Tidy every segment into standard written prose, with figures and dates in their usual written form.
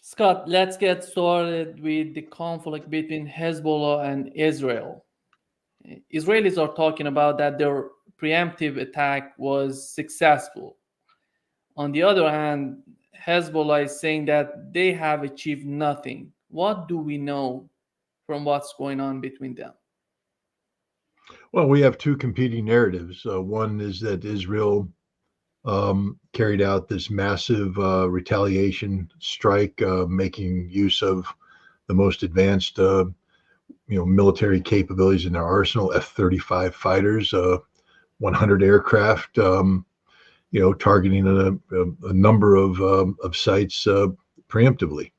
Scott, let's get started with the conflict between Hezbollah and Israel. Israelis are talking about that their preemptive attack was successful. On the other hand, Hezbollah is saying that they have achieved nothing. What do we know from what's going on between them? Well, we have two competing narratives. One is that Israel carried out this massive retaliation strike, making use of the most advanced, military capabilities in their arsenal: F-35 fighters, 100 aircraft, targeting a number of sites preemptively.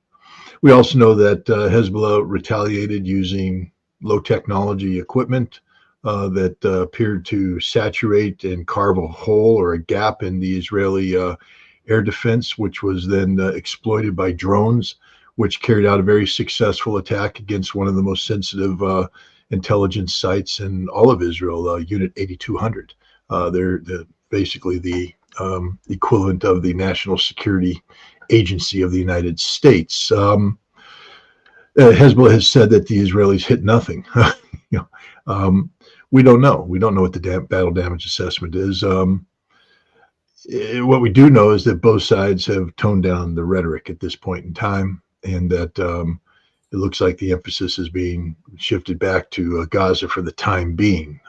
We also know that Hezbollah retaliated using low technology equipment that appeared to saturate and carve a hole or a gap in the Israeli air defense, which was then exploited by drones, which carried out a very successful attack against one of the most sensitive intelligence sites in all of Israel, Unit 8200. They're basically the equivalent of the National Security Agency of the United States. Hezbollah has said that the Israelis hit nothing. We don't know. We don't know what the battle damage assessment is. What we do know is that both sides have toned down the rhetoric at this point in time, and that it looks like the emphasis is being shifted back to Gaza for the time being.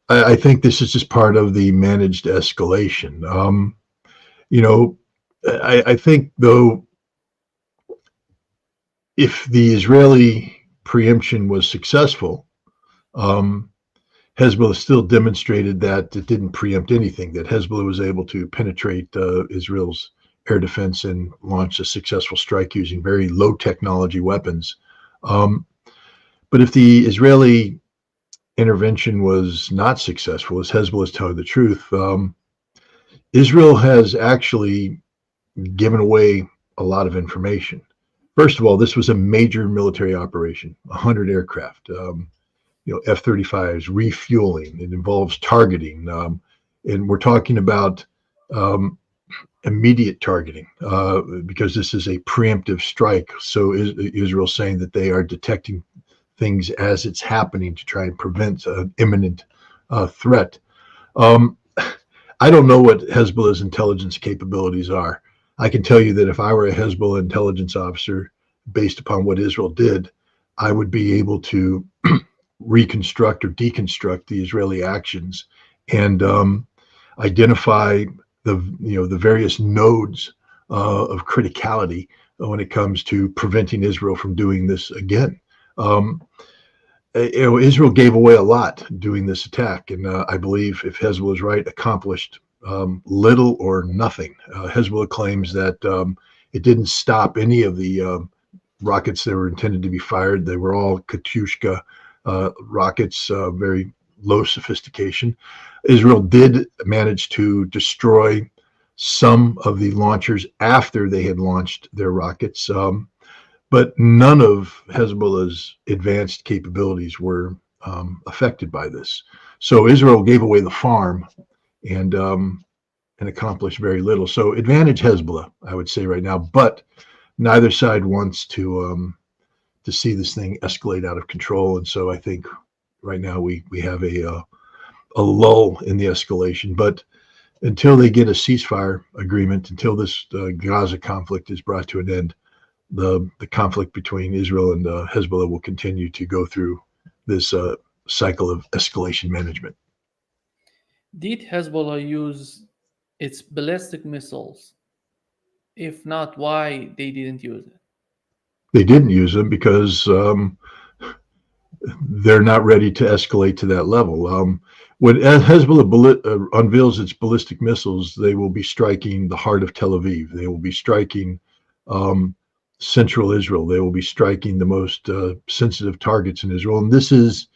I think this is just part of the managed escalation. I think, though, if the Israeli preemption was successful, Hezbollah still demonstrated that it didn't preempt anything, that Hezbollah was able to penetrate Israel's air defense and launch a successful strike using very low technology weapons. But if the Israeli intervention was not successful, as Hezbollah is telling the truth, Israel has actually given away a lot of information. First of all, this was a major military operation, 100 aircraft, F-35s, refueling. It involves targeting. And we're talking about immediate targeting because this is a preemptive strike. So Israel's saying that they are detecting things as it's happening to try and prevent an imminent threat. I don't know what Hezbollah's intelligence capabilities are. I can tell you that if I were a Hezbollah intelligence officer, based upon what Israel did, I would be able to reconstruct or deconstruct the Israeli actions and identify the various nodes of criticality when it comes to preventing Israel from doing this again. Israel gave away a lot doing this attack, and I believe, if Hezbollah is right, accomplished little or nothing. Hezbollah claims that it didn't stop any of the rockets that were intended to be fired. They were all Katyushka rockets, very low sophistication. Israel did manage to destroy some of the launchers after they had launched their rockets, but none of Hezbollah's advanced capabilities were affected by this. So Israel gave away the farm and accomplished very little. So advantage Hezbollah, I would say right now, but neither side wants to see this thing escalate out of control. And so I think right now we have a lull in the escalation. But until they get a ceasefire agreement, until this Gaza conflict is brought to an end, the conflict between Israel and Hezbollah will continue to go through this cycle of escalation management. Did Hezbollah use its ballistic missiles? If not, why they didn't use it? They didn't use them because they're not ready to escalate to that level. When Hezbollah unveils its ballistic missiles, they will be striking the heart of Tel Aviv. They will be striking central Israel. They will be striking the most sensitive targets in Israel. And this is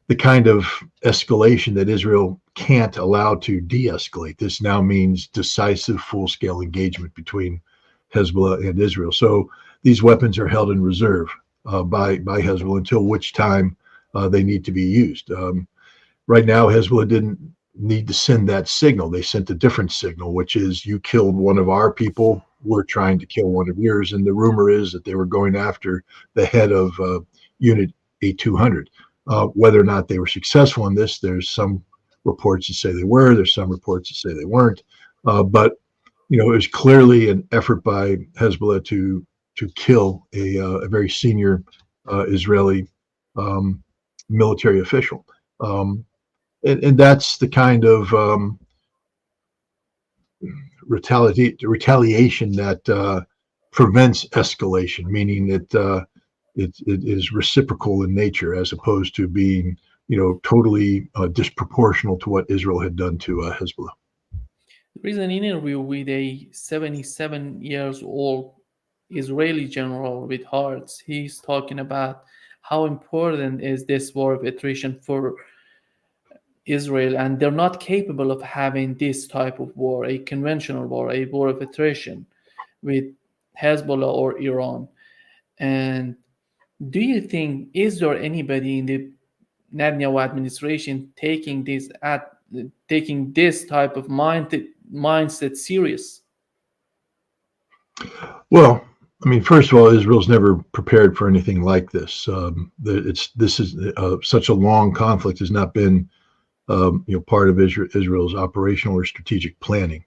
the kind of escalation that Israel can't allow to de-escalate. This now means decisive, full-scale engagement between Hezbollah and Israel. So these weapons are held in reserve by Hezbollah until which time they need to be used. Right now, Hezbollah didn't need to send that signal. They sent a different signal, which is, you killed one of our people, we're trying to kill one of yours. And the rumor is that they were going after the head of Unit 8200. Whether or not they were successful in this, there's some reports that say they were, there's some reports that say they weren't. But it was clearly an effort by Hezbollah to kill a very senior Israeli military official. And that's the kind of retaliation that prevents escalation, meaning that it is reciprocal in nature as opposed to being, totally disproportional to what Israel had done to Hezbollah. There is an interview with a 77 years old Israeli general with hearts. He's talking about how important is this war of attrition for Israel, and they're not capable of having this type of war, a conventional war, a war of attrition with Hezbollah or Iran. And do you think, is there anybody in the Netanyahu administration taking this type of mindset serious? Well, I mean, first of all, Israel's never prepared for anything like this. This is such a long conflict has not been part of Israel's operational or strategic planning.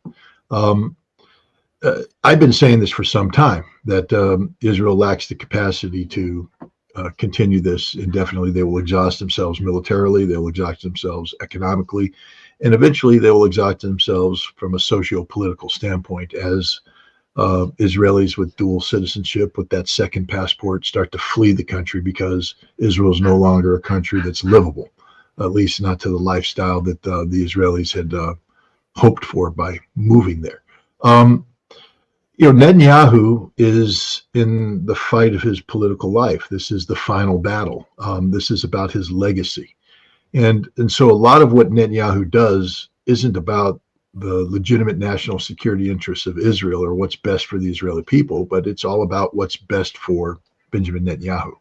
I've been saying this for some time, that Israel lacks the capacity to continue this indefinitely. They will exhaust themselves militarily, they will exhaust themselves economically, and eventually they will exhaust themselves from a socio-political standpoint as Israelis with dual citizenship, with that second passport, start to flee the country because Israel is no longer a country that's livable, at least not to the lifestyle that the Israelis had hoped for by moving there. Netanyahu is in the fight of his political life. This is the final battle. This is about his legacy. And so a lot of what Netanyahu does isn't about the legitimate national security interests of Israel or what's best for the Israeli people, but it's all about what's best for Benjamin Netanyahu.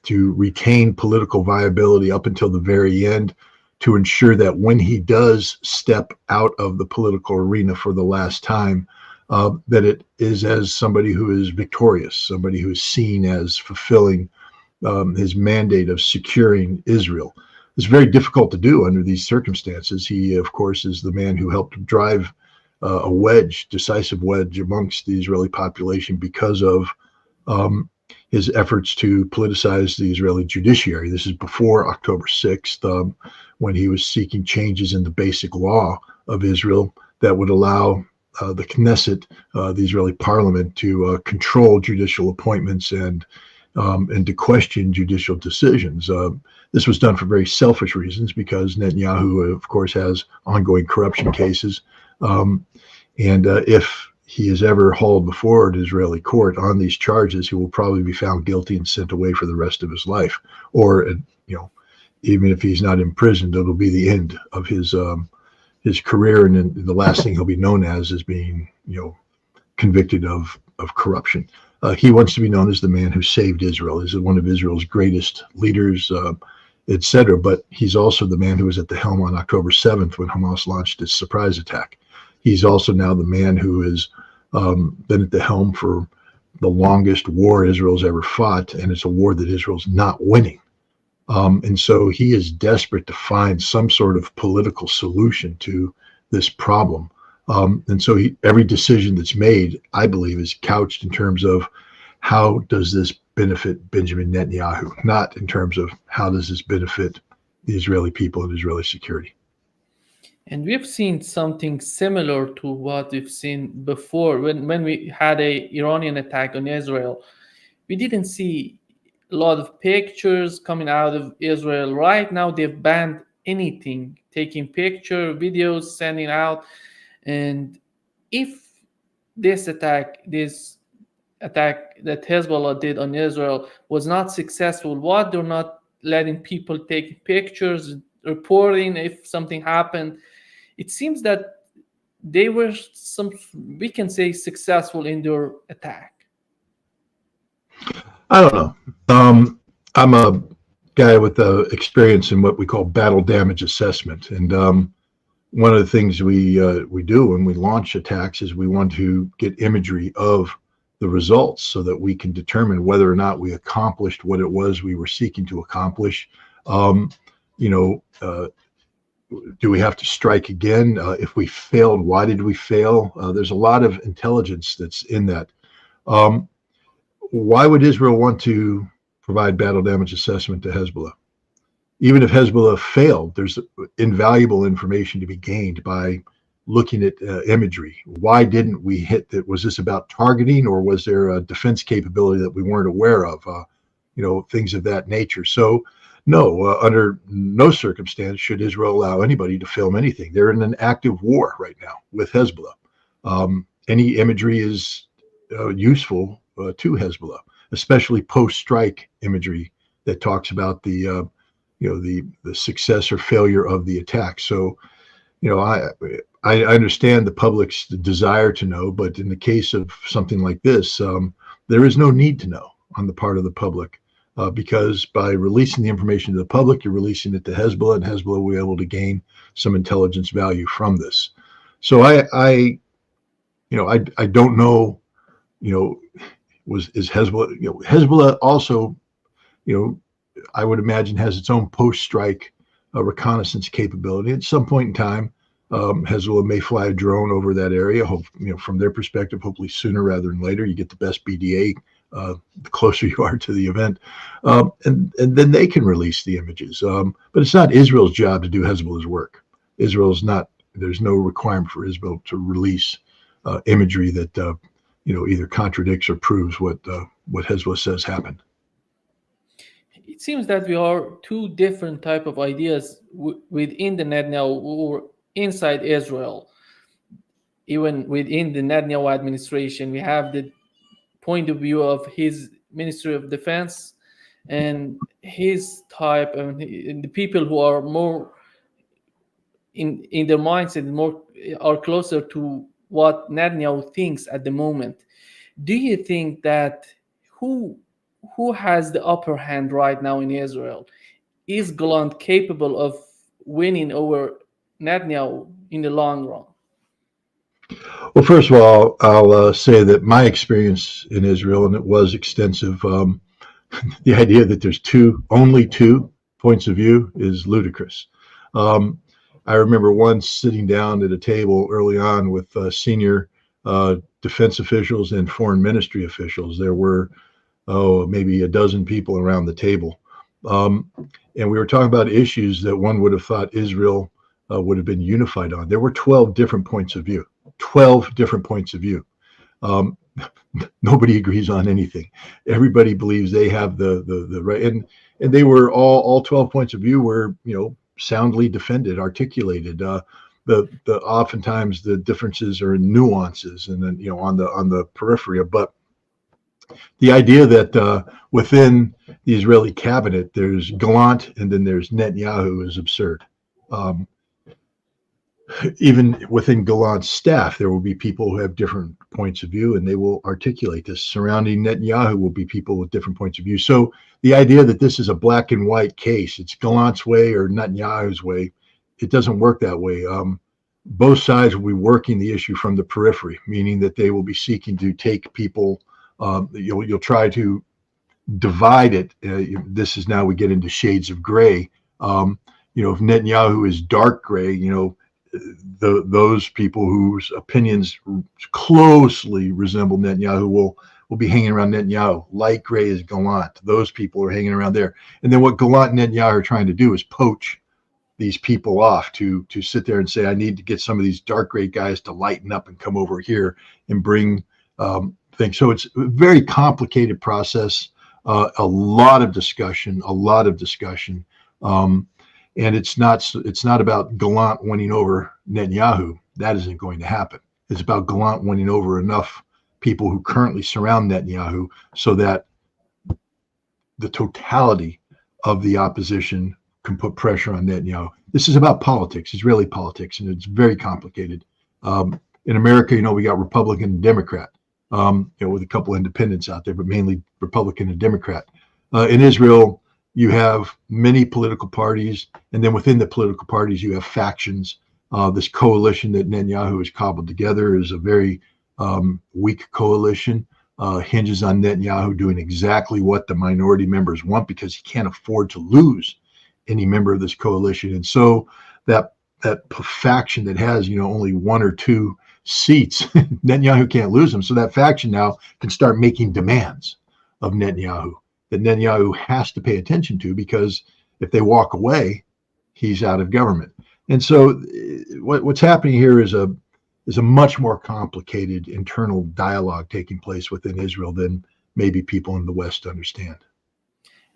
To retain political viability up until the very end, to ensure that when he does step out of the political arena for the last time, that it is as somebody who is victorious, somebody who is seen as fulfilling his mandate of securing Israel. It's very difficult to do under these circumstances. He, of course, is the man who helped drive a decisive wedge amongst the Israeli population because of his efforts to politicize the Israeli judiciary. This is before October 6th, when he was seeking changes in the basic law of Israel that would allow the Knesset, the Israeli parliament, to control judicial appointments and to question judicial decisions. This was done for very selfish reasons because Netanyahu, of course, has ongoing corruption cases. And if he is ever hauled before an Israeli court on these charges, he will probably be found guilty and sent away for the rest of his life. Or, even if he's not imprisoned, it'll be the end of his career, and the last thing he'll be known as is being, convicted of corruption. He wants to be known as the man who saved Israel. He's one of Israel's greatest leaders, etc. But he's also the man who was at the helm on October 7th when Hamas launched its surprise attack. He's also now the man who has been at the helm for the longest war Israel's ever fought, and it's a war that Israel's not winning. And so he is desperate to find some sort of political solution to this problem. And so every decision that's made, I believe, is couched in terms of how does this benefit Benjamin Netanyahu, not in terms of how does this benefit the Israeli people and Israeli security. And we've seen something similar to what we've seen before. When we had an Iranian attack on Israel, we didn't see a lot of pictures coming out of Israel. Right now, they've banned anything, taking picture, videos, sending out. And if this attack that Hezbollah did on Israel was not successful, what they're not letting people take pictures, reporting if something happened, it seems that they were we can say, successful in their attack. I don't know. I'm a guy with experience in what we call battle damage assessment, and one of the things we do when we launch attacks is we want to get imagery of the results so that we can determine whether or not we accomplished what it was we were seeking to accomplish. You know, do we have to strike again? If we failed, why did we fail? There's a lot of intelligence that's in that. Why would Israel want to provide battle damage assessment to Hezbollah? Even if Hezbollah failed, there's invaluable information to be gained by looking at imagery. Why didn't we hit that? Was this about targeting, or was there a defense capability that we weren't aware of? You know, things of that nature. So no, under no circumstance should Israel allow anybody to film anything. They're in an active war right now with Hezbollah. Any imagery is useful to Hezbollah, especially post-strike imagery that talks about the the success or failure of the attack. So, you know, I understand the public's desire to know, but in the case of something like this, there is no need to know on the part of the public, because by releasing the information to the public, you're releasing it to Hezbollah, and Hezbollah will be able to gain some intelligence value from this. So I don't know, is Hezbollah, Hezbollah also, I would imagine has its own post-strike reconnaissance capability. At some point in time, Hezbollah may fly a drone over that area. From their perspective, hopefully sooner rather than later. You get the best BDA the closer you are to the event, and then they can release the images. But it's not Israel's job to do Hezbollah's work. Israel's not. There's no requirement for Israel to release imagery that either contradicts or proves what Hezbollah says happened. It seems that we are two different type of ideas within the Netanyahu or inside Israel. Even within the Netanyahu administration, we have the point of view of his Ministry of Defense and his type, and the people who are more in their mindset, more are closer to what Netanyahu thinks at the moment. Do you think that who has the upper hand right now in Israel? Is Gallant capable of winning over Netanyahu in the long run? Well, first of all, I'll say that my experience in Israel, and it was extensive, the idea that there's only two points of view is ludicrous. I remember once sitting down at a table early on with senior defense officials and foreign ministry officials. There were maybe a dozen people around the table. And we were talking about issues that one would have thought Israel would have been unified on. There were 12 different points of view. 12 different points of view. Nobody agrees on anything. Everybody believes they have the right. And they were all 12 points of view were, soundly defended, articulated. Oftentimes the differences are in nuances and then, on the periphery. But the idea that within the Israeli cabinet there's Gallant and then there's Netanyahu is absurd. Even within Gallant's staff, there will be people who have different points of view, and they will articulate this. Surrounding Netanyahu will be people with different points of view. So the idea that this is a black and white case, it's Gallant's way or Netanyahu's way, it doesn't work that way. Both sides will be working the issue from the periphery, meaning that they will be seeking to take people. You'll try to divide it. This is now we get into shades of gray. If Netanyahu is dark gray, those people whose opinions closely resemble Netanyahu will be hanging around Netanyahu. Light gray is Gallant. Those people are hanging around there. And then what Gallant and Netanyahu are trying to do is poach these people off to sit there and say, I need to get some of these dark gray guys to lighten up and come over here and bring things. So it's a very complicated process, a lot of discussion. And it's not about Gallant winning over Netanyahu. That isn't going to happen. It's about Gallant winning over enough people who currently surround Netanyahu so that the totality of the opposition can put pressure on Netanyahu. This is about politics, Israeli politics, and it's very complicated. In America, we got Republican and Democrat, with a couple independents out there, but mainly Republican and Democrat. In Israel, you have many political parties, and then within the political parties, you have factions. This coalition that Netanyahu has cobbled together is a very weak coalition. Hinges on Netanyahu doing exactly what the minority members want because he can't afford to lose any member of this coalition. And so that faction that has, only one or two seats, Netanyahu can't lose them. So that faction now can start making demands of Netanyahu that Netanyahu has to pay attention to, because if they walk away, he's out of government. And so what's happening here is a much more complicated internal dialogue taking place within Israel than maybe people in the West understand.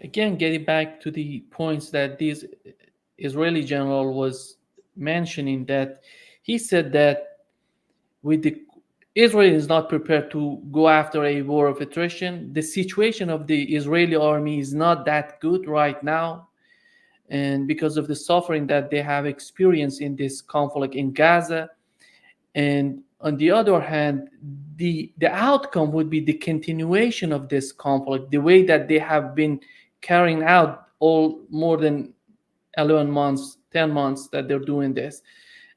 Again, getting back to the points that this Israeli general was mentioning, that he said that Israel is not prepared to go after a war of attrition. The situation of the Israeli army is not that good right now, and because of the suffering that they have experienced in this conflict in Gaza. And on the other hand, the outcome would be the continuation of this conflict, the way that they have been carrying out all more than 11 months, 10 months that they're doing this.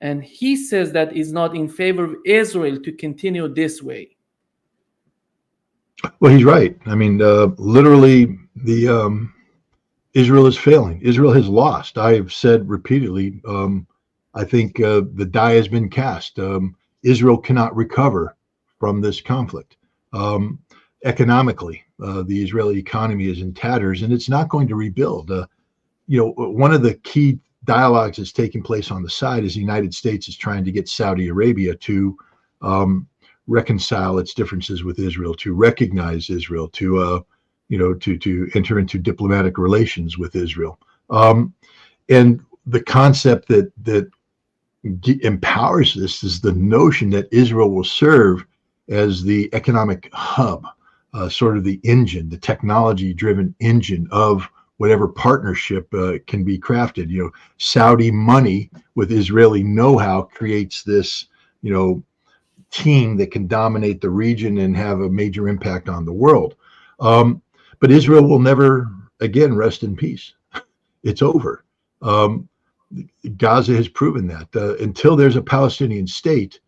And he says that is not in favor of Israel to continue this way. Well, he's right. I mean, literally, Israel is failing. Israel has lost. I've said repeatedly, I think the die has been cast. Israel cannot recover from this conflict. Economically, the Israeli economy is in tatters, and it's not going to rebuild. One of the key dialogues that's taking place on the side is the United States is trying to get Saudi Arabia to reconcile its differences with Israel, to recognize Israel, to enter into diplomatic relations with Israel. And the concept that empowers this is the notion that Israel will serve as the economic hub, sort of the engine, the technology-driven engine of whatever partnership can be crafted. Saudi money with Israeli know-how creates this, team that can dominate the region and have a major impact on the world. But Israel will never again rest in peace. It's over. Gaza has proven that. Until there's a Palestinian state,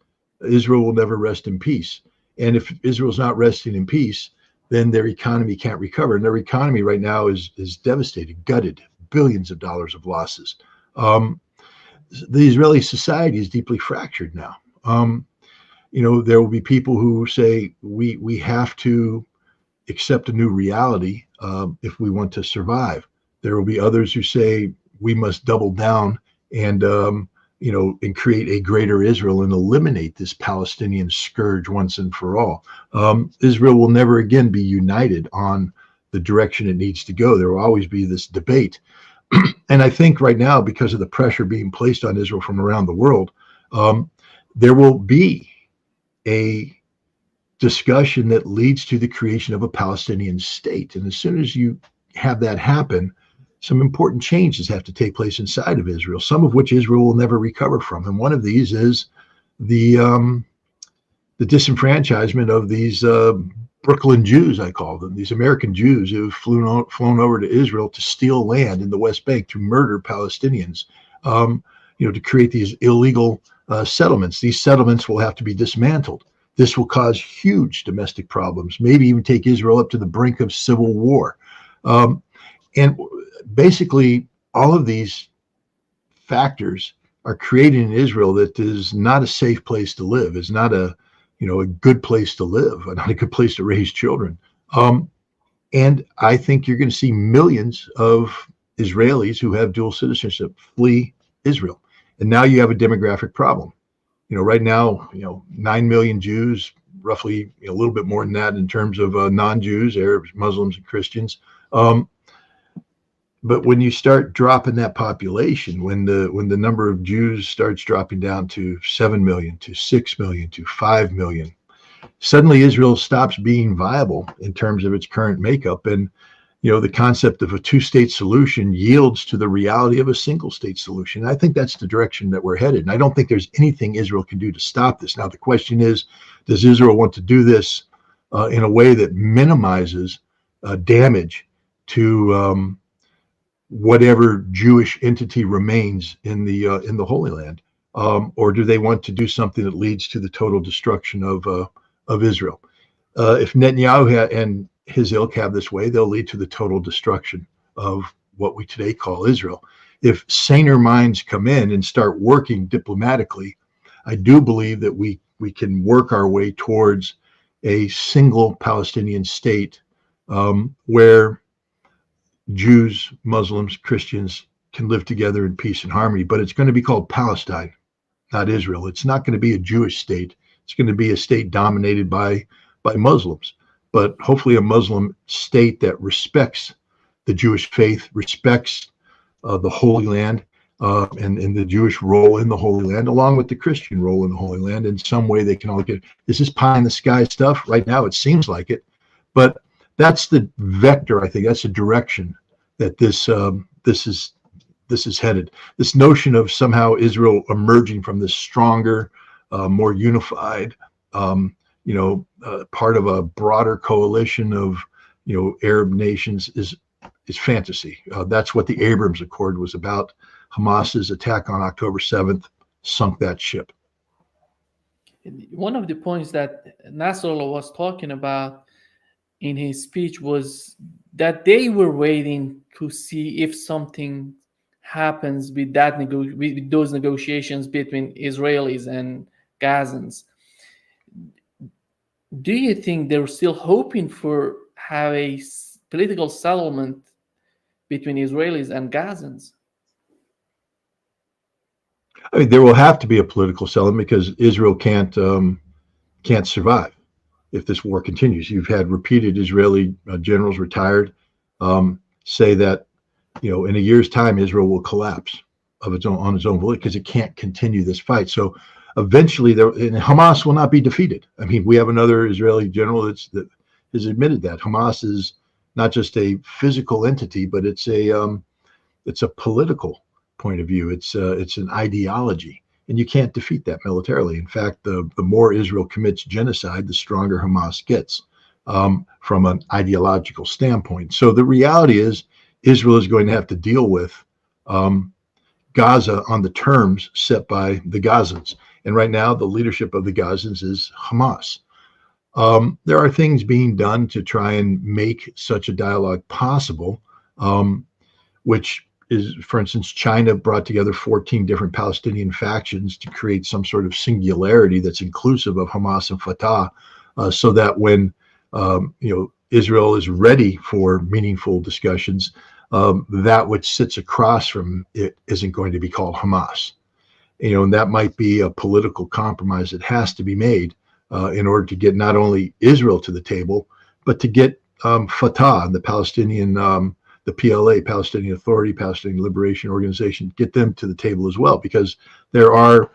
Israel will never rest in peace. And if Israel's not resting in peace, then their economy can't recover. And their economy right now is devastated, gutted, billions of dollars of losses. The Israeli society is deeply fractured now. There will be people who say we have to accept a new reality if we want to survive. There will be others who say we must double down and and create a greater Israel and eliminate this Palestinian scourge once and for all. Israel will never again be united on the direction it needs to go. There will always be this debate. And I think right now, because of the pressure being placed on Israel from around the world, there will be a discussion that leads to the creation of a Palestinian state. And as soon as you have that happen, some important changes have to take place inside of Israel, some of which Israel will never recover from. And one of these is the disenfranchisement of these Brooklyn Jews, I call them, these American Jews who've flown over to Israel to steal land in the West Bank, to murder Palestinians, to create these illegal settlements. These settlements will have to be dismantled. This will cause huge domestic problems, maybe even take Israel up to the brink of civil war. And basically, all of these factors are creating in Israel that is not a safe place to live, is not a good place to live, not a good place to raise children. And I think you're going to see millions of Israelis who have dual citizenship flee Israel. And now you have a demographic problem. Right now, 9 million Jews, roughly a little bit more than that in terms of non-Jews, Arabs, Muslims, and Christians. But when you start dropping that population, when the number of Jews starts dropping down to 7 million, to 6 million, to 5 million, suddenly Israel stops being viable in terms of its current makeup. And, the concept of a two-state solution yields to the reality of a single-state solution. And I think that's the direction that we're headed. And I don't think there's anything Israel can do to stop this. Now, the question is, does Israel want to do this in a way that minimizes damage to whatever Jewish entity remains in the Holy Land? or do they want to do something that leads to the total destruction of Israel? If Netanyahu and his ilk have this way, they'll lead to the total destruction of what we today call Israel. If saner minds come in and start working diplomatically, I do believe that we can work our way towards a single Palestinian state where Jews, Muslims, Christians can live together in peace and harmony. But it's going to be called Palestine, not Israel. It's not going to be a Jewish state. It's going to be a state dominated by Muslims, but hopefully a Muslim state that respects the Jewish faith, respects the Holy Land, and the Jewish role in the Holy Land, along with the Christian role in the Holy Land. In some way, they can all get. Is this pie in the sky stuff? Right now, it seems like it, but that's the vector. I think that's the direction that this is headed. This notion of somehow Israel emerging from this stronger, more unified, part of a broader coalition of Arab nations is fantasy. That's what the Abrams Accord was about. Hamas's attack on October 7th sunk that ship. One of the points that Nasrallah was talking about in his speech was that they were waiting to see if something happens with with those negotiations between Israelis and Gazans. Do you think they're still hoping for have a political settlement between Israelis and Gazans? I mean, there will have to be a political settlement because Israel can't survive if this war continues. You've had repeated Israeli generals, retired, say that in a year's time Israel will collapse on its own volition because it can't continue this fight. So eventually, Hamas will not be defeated. I mean, we have another Israeli general that has admitted that Hamas is not just a physical entity, but it's a political point of view. It's an ideology, and you can't defeat that militarily. In fact, the more Israel commits genocide, the stronger Hamas gets from an ideological standpoint. So the reality is, Israel is going to have to deal with Gaza on the terms set by the Gazans. And right now, the leadership of the Gazans is Hamas. There are things being done to try and make such a dialogue possible, which is, for instance, China brought together 14 different Palestinian factions to create some sort of singularity that's inclusive of Hamas and Fatah, so that when Israel is ready for meaningful discussions, that which sits across from it isn't going to be called Hamas. And that might be a political compromise that has to be made in order to get not only Israel to the table, but to get Fatah, the Palestinian, the PLA, Palestinian Authority, Palestinian Liberation Organization, get them to the table as well, because there are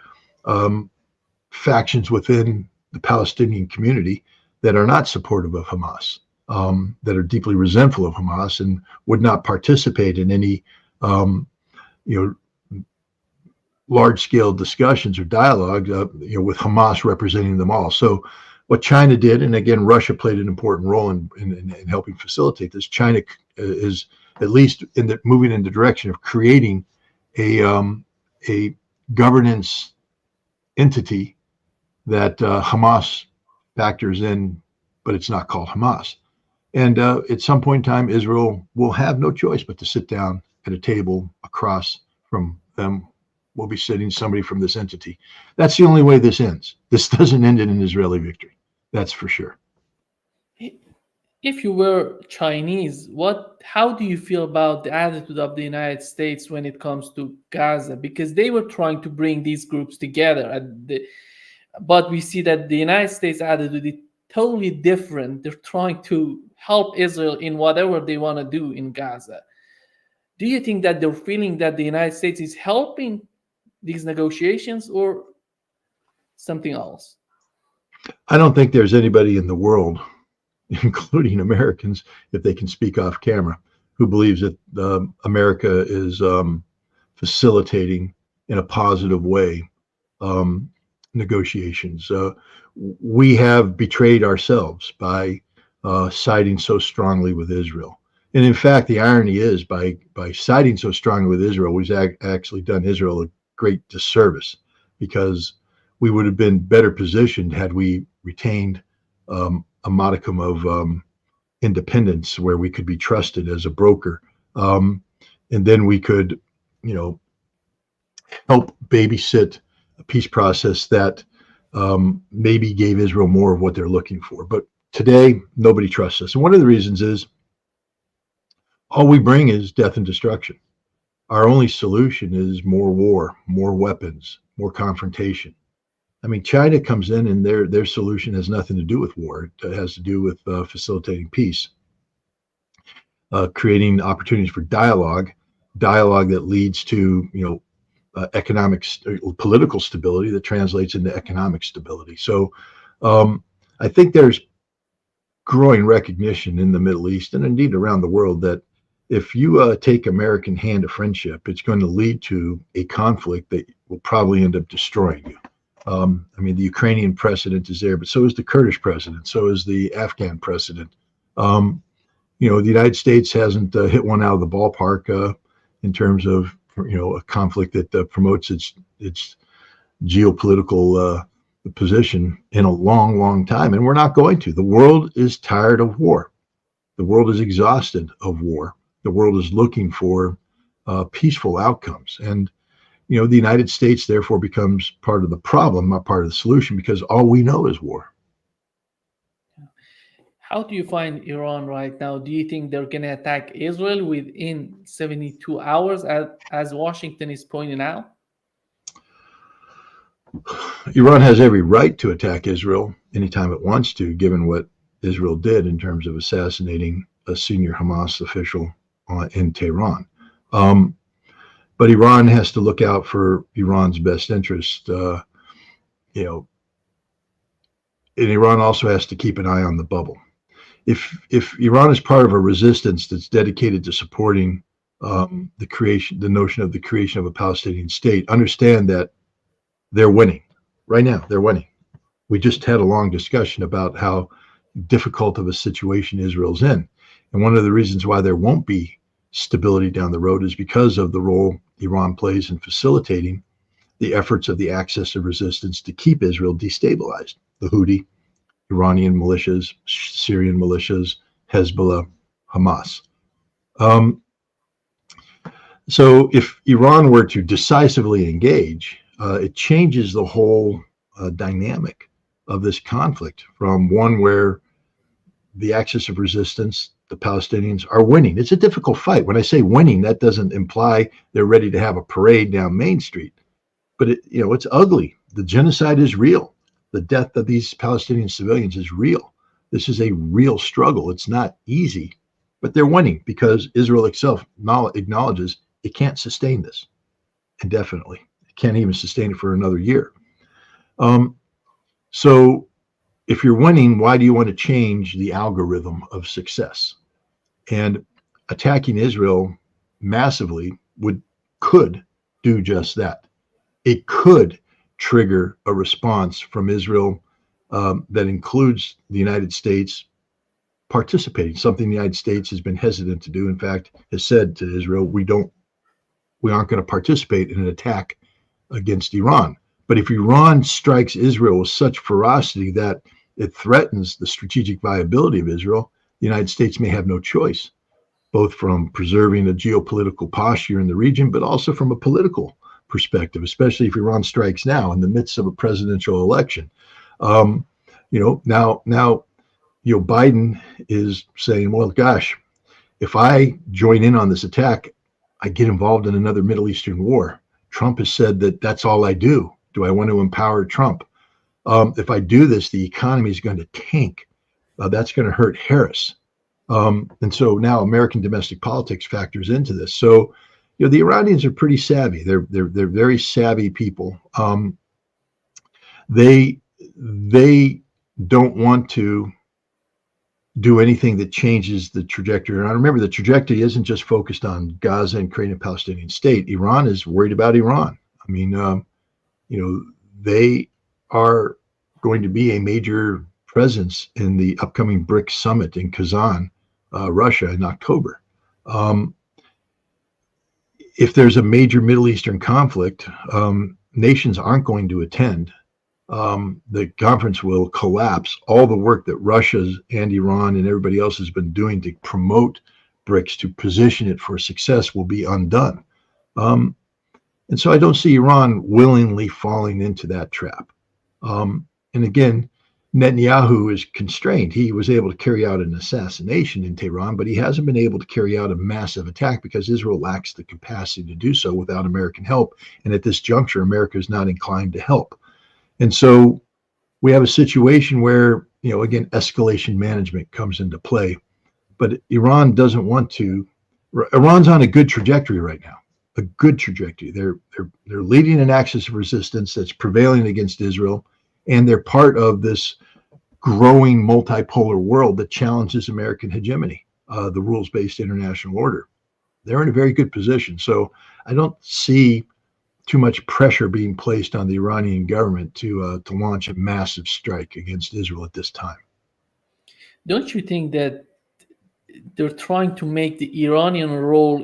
factions within the Palestinian community that are not supportive of Hamas, that are deeply resentful of Hamas and would not participate in any, large-scale discussions or dialogue, with Hamas representing them all. So what China did, and again, Russia played an important role in helping facilitate this. China is at least moving in the direction of creating a governance entity that Hamas factors in, but it's not called Hamas. And at some point in time, Israel will have no choice but to sit down at a table across from them. Will be sitting somebody from this entity. That's the only way this ends. This doesn't end in an Israeli victory. That's for sure. If you were Chinese, how do you feel about the attitude of the United States when it comes to Gaza? Because they were trying to bring these groups together, but we see that the United States attitude is totally different. They're trying to help Israel in whatever they want to do in Gaza. Do you think that they're feeling that the United States is helping these negotiations or something else? I don't think there's anybody in the world, including Americans, if they can speak off camera, who believes that America is facilitating in a positive way negotiations. We have betrayed ourselves by siding so strongly with Israel. And in fact, the irony is by siding so strongly with Israel, we've actually done Israel a great disservice because we would have been better positioned had we retained a modicum of independence where we could be trusted as a broker. And then we could, help babysit a peace process that maybe gave Israel more of what they're looking for. But today, nobody trusts us. And one of the reasons is all we bring is death and destruction. Our only solution is more war, more weapons, more confrontation. I mean, China comes in and their solution has nothing to do with war. It has to do with facilitating peace, creating opportunities for dialogue that leads to, economic, political stability that translates into economic stability. So I think there's growing recognition in the Middle East and indeed around the world that if you take American hand of friendship, it's going to lead to a conflict that will probably end up destroying you. I mean, the Ukrainian precedent is there, but so is the Kurdish precedent, so is the Afghan precedent. The United States hasn't hit one out of the ballpark in terms of, a conflict that promotes its geopolitical position in a long, long time. And we're not going to. The world is tired of war. The world is exhausted of war. The world is looking for peaceful outcomes. And, the United States therefore becomes part of the problem, not part of the solution, because all we know is war. How do you find Iran right now? Do you think they're going to attack Israel within 72 hours, as Washington is pointing out? Iran has every right to attack Israel anytime it wants to, given what Israel did in terms of assassinating a senior Hamas official in Tehran. But Iran has to look out for Iran's best interest. And Iran also has to keep an eye on the bubble. If Iran is part of a resistance that's dedicated to supporting the notion of the creation of a Palestinian state, understand that they're winning. Right now, they're winning. We just had a long discussion about how difficult of a situation Israel's in. And one of the reasons why there won't be stability down the road is because of the role Iran plays in facilitating the efforts of the axis of resistance to keep Israel destabilized. The Houthi, Iranian militias, Syrian militias, Hezbollah, Hamas. So if Iran were to decisively engage, it changes the whole dynamic of this conflict from one where the axis of resistance, the Palestinians, are winning. It's a difficult fight. When I say winning, that doesn't imply they're ready to have a parade down Main Street. But it's ugly. The genocide is real. The death of these Palestinian civilians is real. This is a real struggle. It's not easy, but they're winning because Israel itself acknowledges it can't sustain this indefinitely. It can't even sustain it for another year. So if you're winning, why do you want to change the algorithm of success? And attacking Israel massively could do just that. It could trigger a response from Israel that includes the United States participating, something the United States has been hesitant to do. In fact, has said to Israel, we aren't going to participate in an attack against Iran. But if Iran strikes Israel with such ferocity that it threatens the strategic viability of Israel, the United States may have no choice, both from preserving a geopolitical posture in the region, but also from a political perspective, especially if Iran strikes now in the midst of a presidential election. Now Biden is saying, well, gosh, if I join in on this attack, I get involved in another Middle Eastern war. Trump has said that that's all I do. Do I want to empower Trump? If I do this, the economy is going to tank. That's going to hurt Harris. And so now American domestic politics factors into this. So, the Iranians are pretty savvy. They're very savvy people. They don't want to do anything that changes the trajectory. And I remember the trajectory isn't just focused on Gaza and creating a Palestinian state. Iran is worried about Iran. I mean, they are going to be a major presence in the upcoming BRICS summit in Kazan, Russia, in October. If there's a major Middle Eastern conflict, nations aren't going to attend. The conference will collapse. All the work that Russia's and Iran and everybody else has been doing to promote BRICS, to position it for success, will be undone. And so I don't see Iran willingly falling into that trap. And again, Netanyahu is constrained. He was able to carry out an assassination in Tehran, but he hasn't been able to carry out a massive attack because Israel lacks the capacity to do so without American help. And at this juncture, America is not inclined to help. And so we have a situation where, again, escalation management comes into play. But Iran doesn't want to. Iran's on a good trajectory right now, a good trajectory. They're leading an axis of resistance that's prevailing against Israel, and they're part of this growing multipolar world that challenges American hegemony, the rules-based international order. They're in a very good position. So I don't see too much pressure being placed on the Iranian government to launch a massive strike against Israel at this time. Don't you think that they're trying to make the Iranian role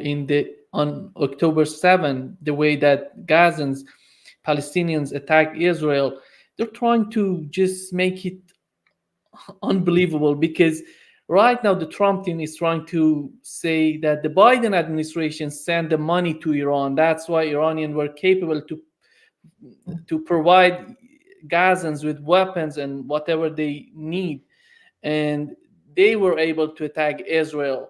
on October 7, the way that Gazans, Palestinians attacked Israel, they're trying to just make it unbelievable? Because right now the Trump team is trying to say that the Biden administration sent the money to Iran. That's why Iranians were capable to provide Gazans with weapons and whatever they need. And they were able to attack Israel.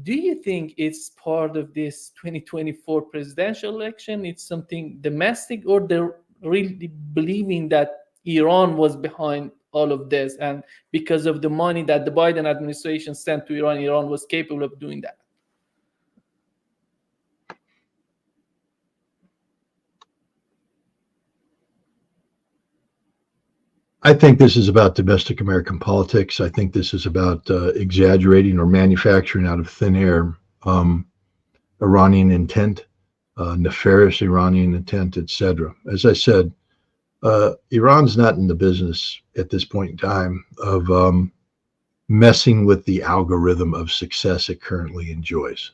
Do you think it's part of this 2024 presidential election? It's something domestic, or they're really believing that Iran was behind all of this, and because of the money that the Biden administration sent to Iran, Iran was capable of doing that? I think this is about domestic American politics. I think this is about exaggerating or manufacturing out of thin air Iranian intent, nefarious Iranian intent, etc. As I said, Iran's not in the business at this point in time of messing with the algorithm of success it currently enjoys.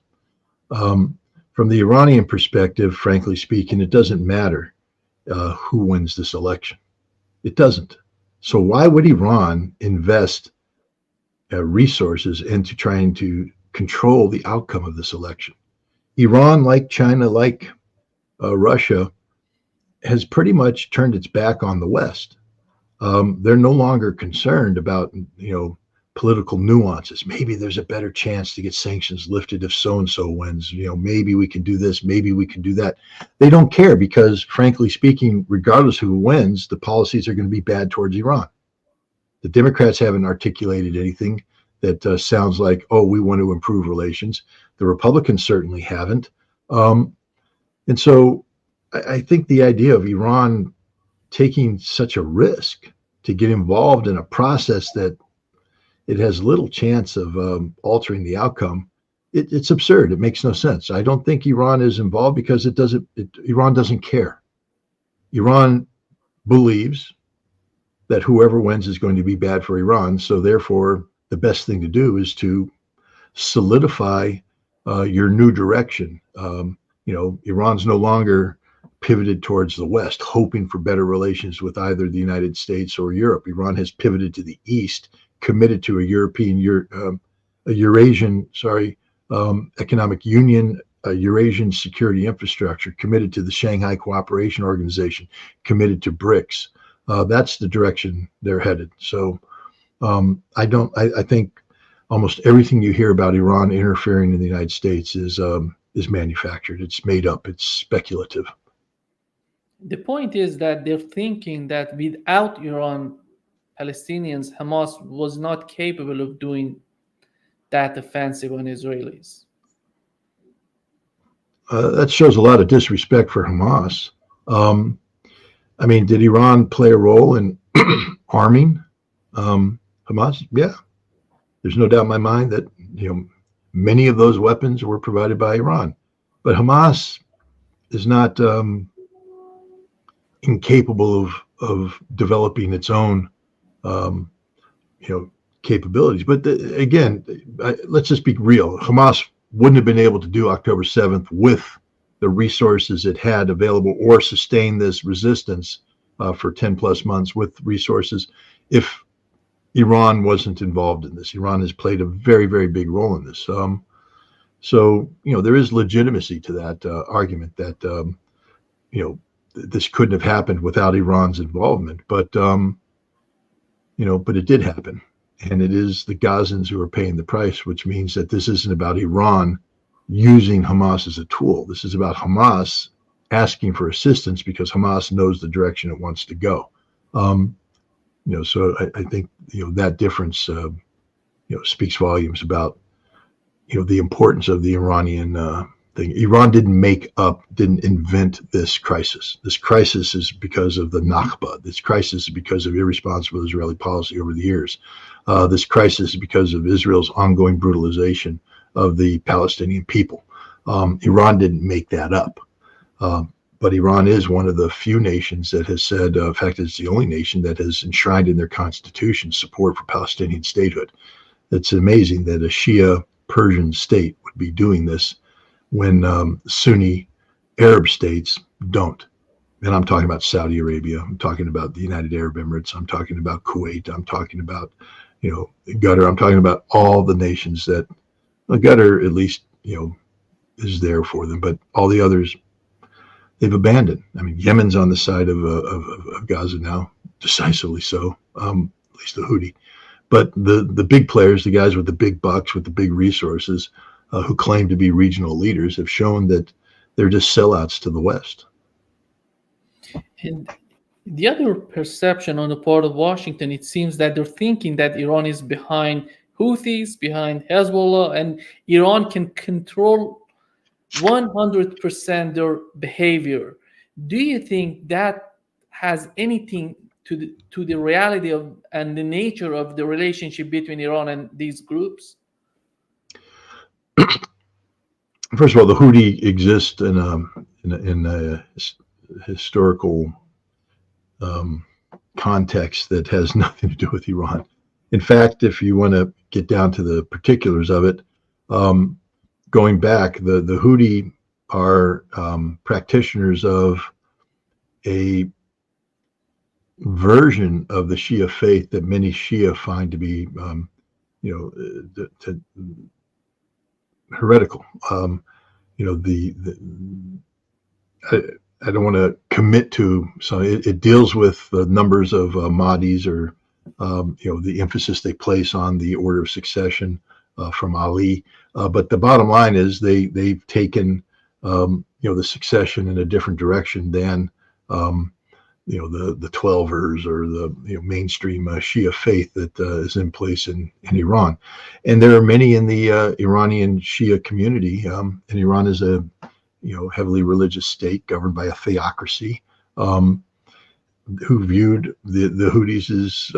From the Iranian perspective, frankly speaking, it doesn't matter who wins this election. It doesn't. So why would Iran invest resources into trying to control the outcome of this election? Iran, like China, like Russia, has pretty much turned its back on the West. They're no longer concerned about, political nuances. Maybe there's a better chance to get sanctions lifted if so-and-so wins. Maybe we can do this, maybe we can do that. They don't care because, frankly speaking, regardless who wins, the policies are going to be bad towards Iran. The Democrats haven't articulated anything that sounds like, oh, we want to improve relations. The Republicans certainly haven't. And so I think the idea of Iran taking such a risk to get involved in a process that it has little chance of altering the outcome, it's absurd. It makes no sense. I don't think Iran is involved because Iran doesn't care. Iran believes that whoever wins is going to be bad for Iran. So therefore, the best thing to do is to solidify your new direction. Iran's no longer pivoted towards the West, hoping for better relations with either the United States or Europe. Iran has pivoted to the East, committed to a Eurasian economic union, a Eurasian security infrastructure, committed to the Shanghai Cooperation Organization, committed to BRICS. That's the direction they're headed. So I think almost everything you hear about Iran interfering in the United States is manufactured. It's made up. It's speculative. The point is that they're thinking that without Iran, Palestinians, Hamas was not capable of doing that offensive on Israelis. That shows a lot of disrespect for Hamas. Did Iran play a role in arming Hamas? Yeah. There's no doubt in my mind that many of those weapons were provided by Iran. But Hamas is not incapable of developing its own capabilities. But again, let's just be real. Hamas wouldn't have been able to do October 7th with the resources it had available or sustain this resistance for 10 plus months with resources if Iran wasn't involved in this. Iran has played a very, very big role in this. So, there is legitimacy to that argument that, this couldn't have happened without Iran's involvement. But it did happen. And it is the Gazans who are paying the price, which means that this isn't about Iran using Hamas as a tool. This is about Hamas asking for assistance because Hamas knows the direction it wants to go. So I think, that difference, speaks volumes about, the importance of the Iranian thing. Iran didn't invent this crisis. This crisis is because of the Nakba. This crisis is because of irresponsible Israeli policy over the years. This crisis is because of Israel's ongoing brutalization of the Palestinian people. Iran didn't make that up. But Iran is one of the few nations that has said, in fact, it's the only nation that has enshrined in their constitution support for Palestinian statehood. It's amazing that a Shia Persian state would be doing this when Sunni Arab states don't. And I'm talking about Saudi Arabia. I'm talking about the United Arab Emirates. I'm talking about Kuwait. I'm talking about, Qatar. I'm talking about all the nations that Qatar at least, is there for them. But all the others, they've abandoned. I mean, Yemen's on the side of Gaza now, decisively so, at least the Houthi. But the big players, the guys with the big bucks, with the big resources, who claim to be regional leaders, have shown that they're just sellouts to the West. And the other perception on the part of Washington, it seems that they're thinking that Iran is behind Houthis, behind Hezbollah, and Iran can control 100% their behavior. Do you think that has anything to the reality of and the nature of the relationship between Iran and these groups? First of all, the Houthi exist in a historical context that has nothing to do with Iran. In fact, if you want to get down to the particulars of it, going back, the Houthi are practitioners of a version of the Shia faith that many Shia find to be, heretical. I don't want to commit to, so it deals with the numbers of Mahdis, or the emphasis they place on the order of succession from Ali. But the bottom line is they've taken the succession in a different direction than the Twelvers or the mainstream Shia faith that is in place in Iran. And there are many in the Iranian Shia community, and Iran is a heavily religious state governed by a theocracy, who viewed the Houthis as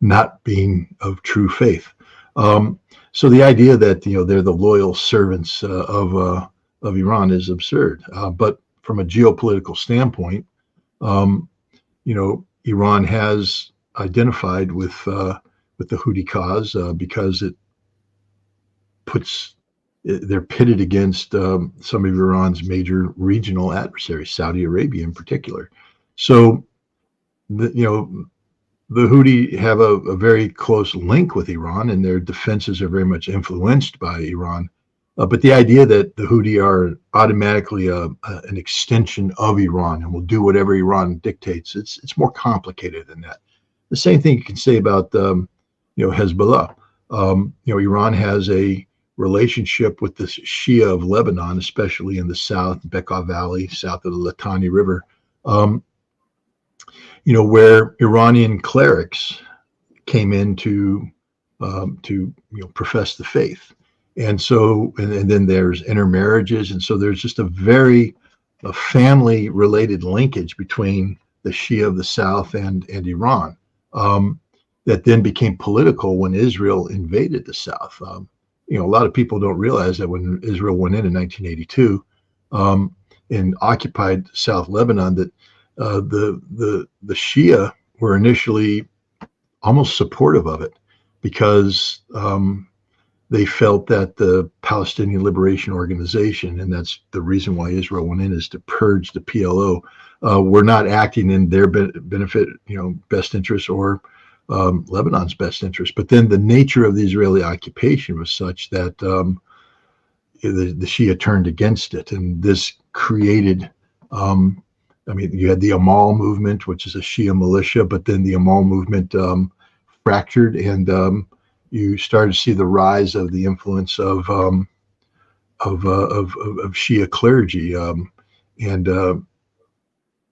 not being of true faith. So the idea that they're the loyal servants of Iran is absurd. But from a geopolitical standpoint, Iran has identified with the Houthi cause because they're pitted against some of Iran's major regional adversaries, Saudi Arabia in particular. So, the Houthi have a very close link with Iran, and their defenses are very much influenced by Iran. But the idea that the Houthi are automatically an extension of Iran and will do whatever Iran dictates, it's more complicated than that. The same thing you can say about Hezbollah. Iran has a relationship with the Shia of Lebanon, especially in the south, Bekaa Valley, south of the Litani River, where Iranian clerics came in to profess the faith. And so, and then there's intermarriages. And so there's just a family related linkage between the Shia of the South and Iran, that then became political when Israel invaded the South. A lot of people don't realize that when Israel went in 1982 and occupied South Lebanon, that the Shia were initially almost supportive of it because they felt that the Palestinian Liberation Organization, and that's the reason why Israel went in, is to purge the PLO, were not acting in their benefit, best interest, or Lebanon's best interest. But then the nature of the Israeli occupation was such that the Shia turned against it, and this created. You had the Amal movement, which is a Shia militia, but then the Amal movement fractured, and you started to see the rise of the influence of Shia clergy, and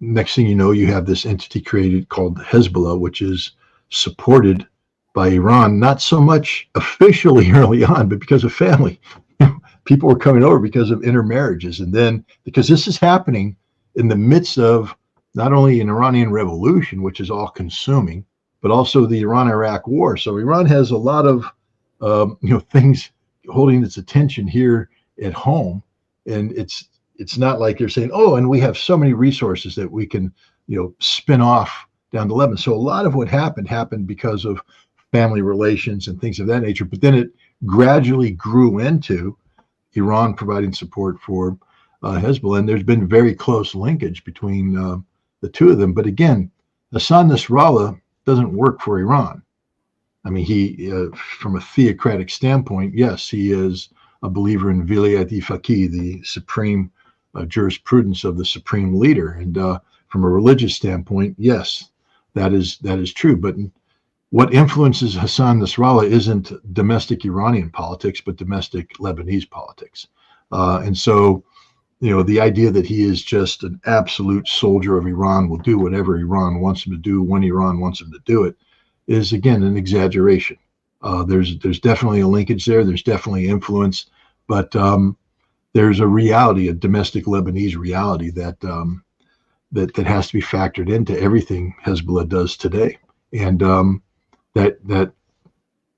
next thing you know, you have this entity created called Hezbollah, which is supported by Iran, not so much officially early on, but because of family. People were coming over because of intermarriages, and then because this is happening in the midst of not only an Iranian revolution, which is all consuming, but also the Iran-Iraq war. So Iran has a lot of things holding its attention here at home, and it's not like they're saying, oh, and we have so many resources that we can spin off down to Lebanon. So a lot of what happened because of family relations and things of that nature. But then it gradually grew into Iran providing support for Hezbollah, and there's been very close linkage between the two of them. But again, Hassan Nasrallah doesn't work for Iran. I mean, he, from a theocratic standpoint, yes, he is a believer in Vilayat-e Faqih, the supreme jurisprudence of the supreme leader. And from a religious standpoint, yes, that is true. But what influences Hassan Nasrallah isn't domestic Iranian politics, but domestic Lebanese politics. And so, the idea that he is just an absolute soldier of Iran, will do whatever Iran wants him to do when Iran wants him to do it, is again an exaggeration. There's definitely a linkage there. There's definitely influence, but there's a reality, a domestic Lebanese reality that has to be factored into everything Hezbollah does today, and that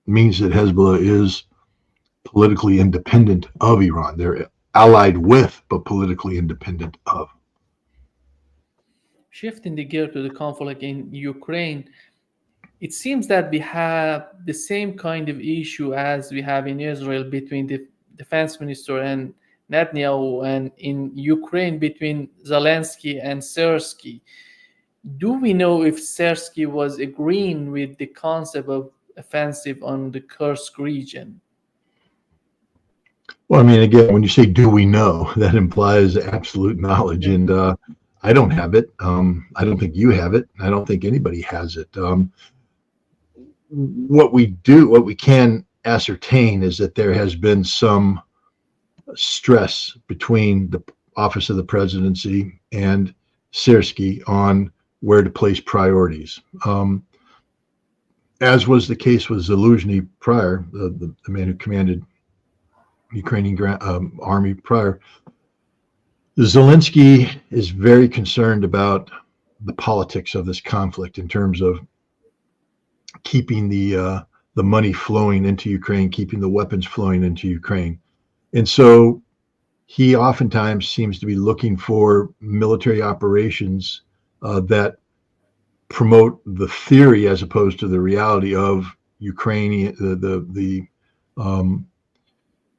means that Hezbollah is politically independent of Iran. They're allied with, but politically independent of. Shifting the gear to the conflict in Ukraine, it seems that we have the same kind of issue as we have in Israel between the defense minister and Netanyahu, and in Ukraine between Zelensky and Sersky. Do we know if Sersky was agreeing with the concept of offensive on the Kursk region? Well, I mean, again, when you say "do we know," that implies absolute knowledge, and I don't have it. I don't think you have it. I don't think anybody has it. What we can ascertain is that there has been some stress between the office of the presidency and Sersky on where to place priorities. As was the case with Zaluzhny prior, the man who commanded Ukrainian army prior. Zelensky is very concerned about the politics of this conflict in terms of keeping the money flowing into Ukraine, keeping the weapons flowing into Ukraine. And so he oftentimes seems to be looking for military operations that promote the theory as opposed to the reality of Ukrainian, the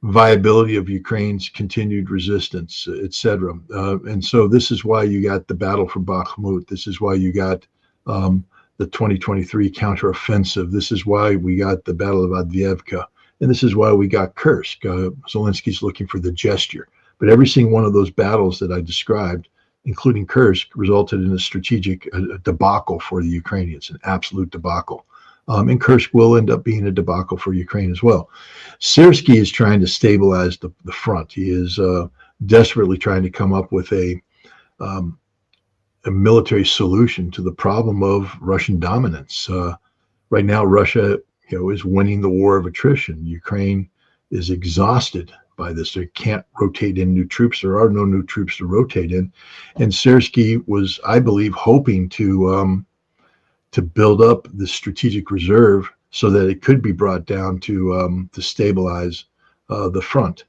viability of Ukraine's continued resistance, etc. And so this is why you got the battle for Bakhmut. This is why you got the 2023 counteroffensive. This is why we got the Battle of Avdiivka. And this is why we got Kursk. Zelensky's looking for the gesture. But every single one of those battles that I described, including Kursk, resulted in a strategic debacle for the Ukrainians, an absolute debacle. And Kursk will end up being a debacle for Ukraine as well. Sersky is trying to stabilize the front. He is desperately trying to come up with a military solution to the problem of Russian dominance. Right now, Russia, is winning the war of attrition. Ukraine is exhausted by this. They can't rotate in new troops. There are no new troops to rotate in. And Sersky was, I believe, hoping to build up the strategic reserve so that it could be brought down to stabilize the front.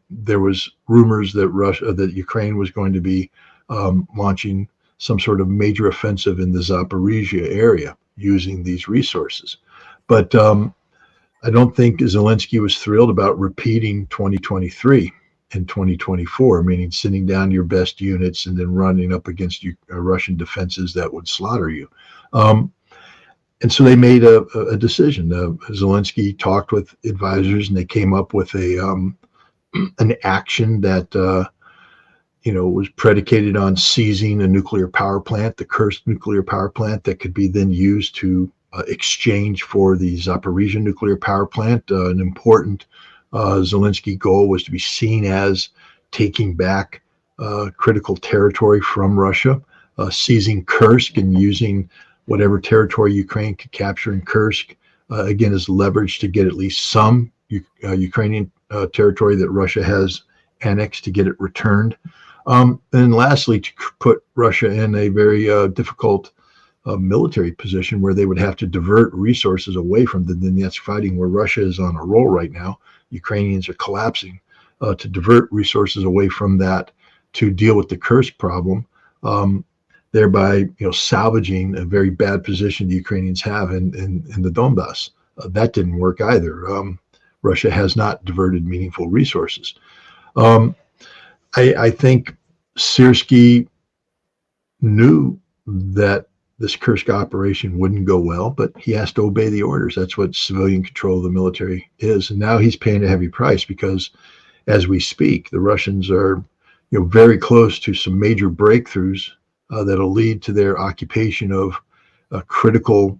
There was rumors that Ukraine was going to be launching some sort of major offensive in the Zaporizhia area using these resources. But I don't think Zelensky was thrilled about repeating 2023 and 2024, meaning sending down your best units and then running up against Russian defenses that would slaughter you. And so they made a decision. Zelensky talked with advisors, and they came up with an action that was predicated on seizing a nuclear power plant, the Kursk nuclear power plant, that could be then used to exchange for the Zaporizhia nuclear power plant. An important Zelensky goal was to be seen as taking back critical territory from Russia, seizing Kursk and using whatever territory Ukraine could capture in Kursk, again, as leverage to get at least some Ukrainian territory that Russia has annexed, to get it returned. And lastly, to put Russia in a very difficult military position where they would have to divert resources away from the Donetsk fighting, where Russia is on a roll right now. Ukrainians are collapsing, to divert resources away from that to deal with the Kursk problem, thereby salvaging a very bad position the Ukrainians have in the Donbass. That didn't work either. Russia has not diverted meaningful resources. I think Syrskyi knew that this Kursk operation wouldn't go well, but he has to obey the orders. That's what civilian control of the military is. And now he's paying a heavy price because, as we speak, the Russians are very close to some major breakthroughs that'll lead to their occupation of critical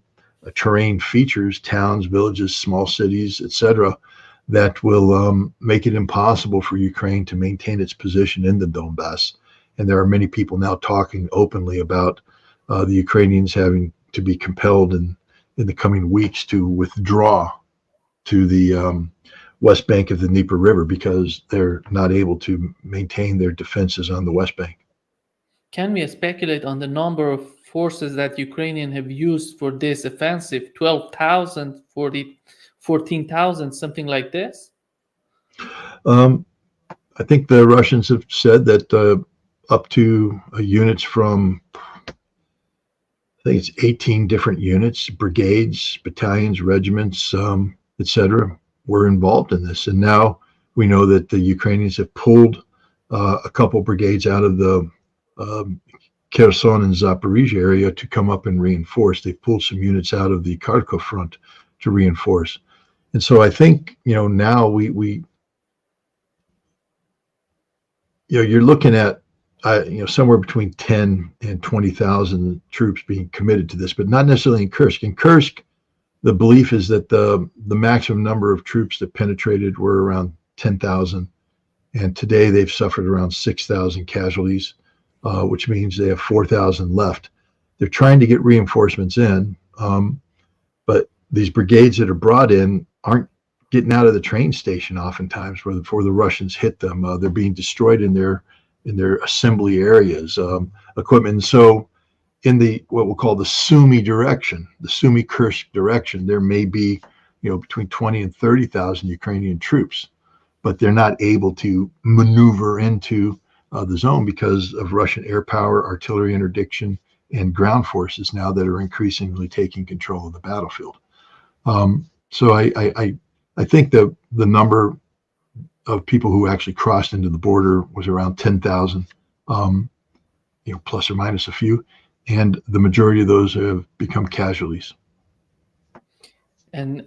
terrain features, towns, villages, small cities, etc., that will make it impossible for Ukraine to maintain its position in the Donbass. And there are many people now talking openly about the Ukrainians having to be compelled in the coming weeks to withdraw to the west bank of the Dnieper River because they're not able to maintain their defenses on the west bank. Can we speculate on the number of forces that Ukrainians have used for this offensive? 12,000, 14,000, something like this? I think the Russians have said that up to units from, I think it's 18 different units, brigades, battalions, regiments, etc., were involved in this. And now we know that the Ukrainians have pulled a couple brigades out of the Kherson and Zaporizhia area to come up and reinforce. They've pulled some units out of the Kharkov front to reinforce. And so I think, now we you're looking at, somewhere between 10 and 20,000 troops being committed to this, but not necessarily in Kursk. In Kursk, the belief is that the maximum number of troops that penetrated were around 10,000. And today they've suffered around 6,000 casualties, which means they have 4,000 left. They're trying to get reinforcements in, but these brigades that are brought in aren't getting out of the train station oftentimes before the Russians hit them. They're being destroyed in their assembly areas, equipment. And so in the what we'll call the Sumy direction, the Sumy Kursk direction, there may be between 20 and 30,000 Ukrainian troops, but they're not able to maneuver into the zone because of Russian air power, artillery interdiction, and ground forces now that are increasingly taking control of the battlefield. So I think the number of people who actually crossed into the border was around 10,000, plus or minus a few, and the majority of those have become casualties. And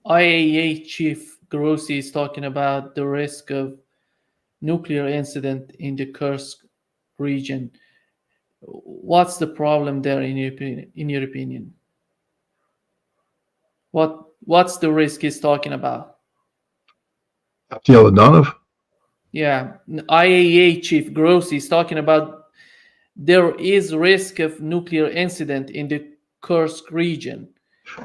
IAEA Chief Grossi is talking about the risk of nuclear incident in the Kursk region. What's the problem there in your opinion? What's the risk he's talking about? Abdel-Adonov? Yeah, IAEA Chief Grossi is talking about there is risk of nuclear incident in the Kursk region.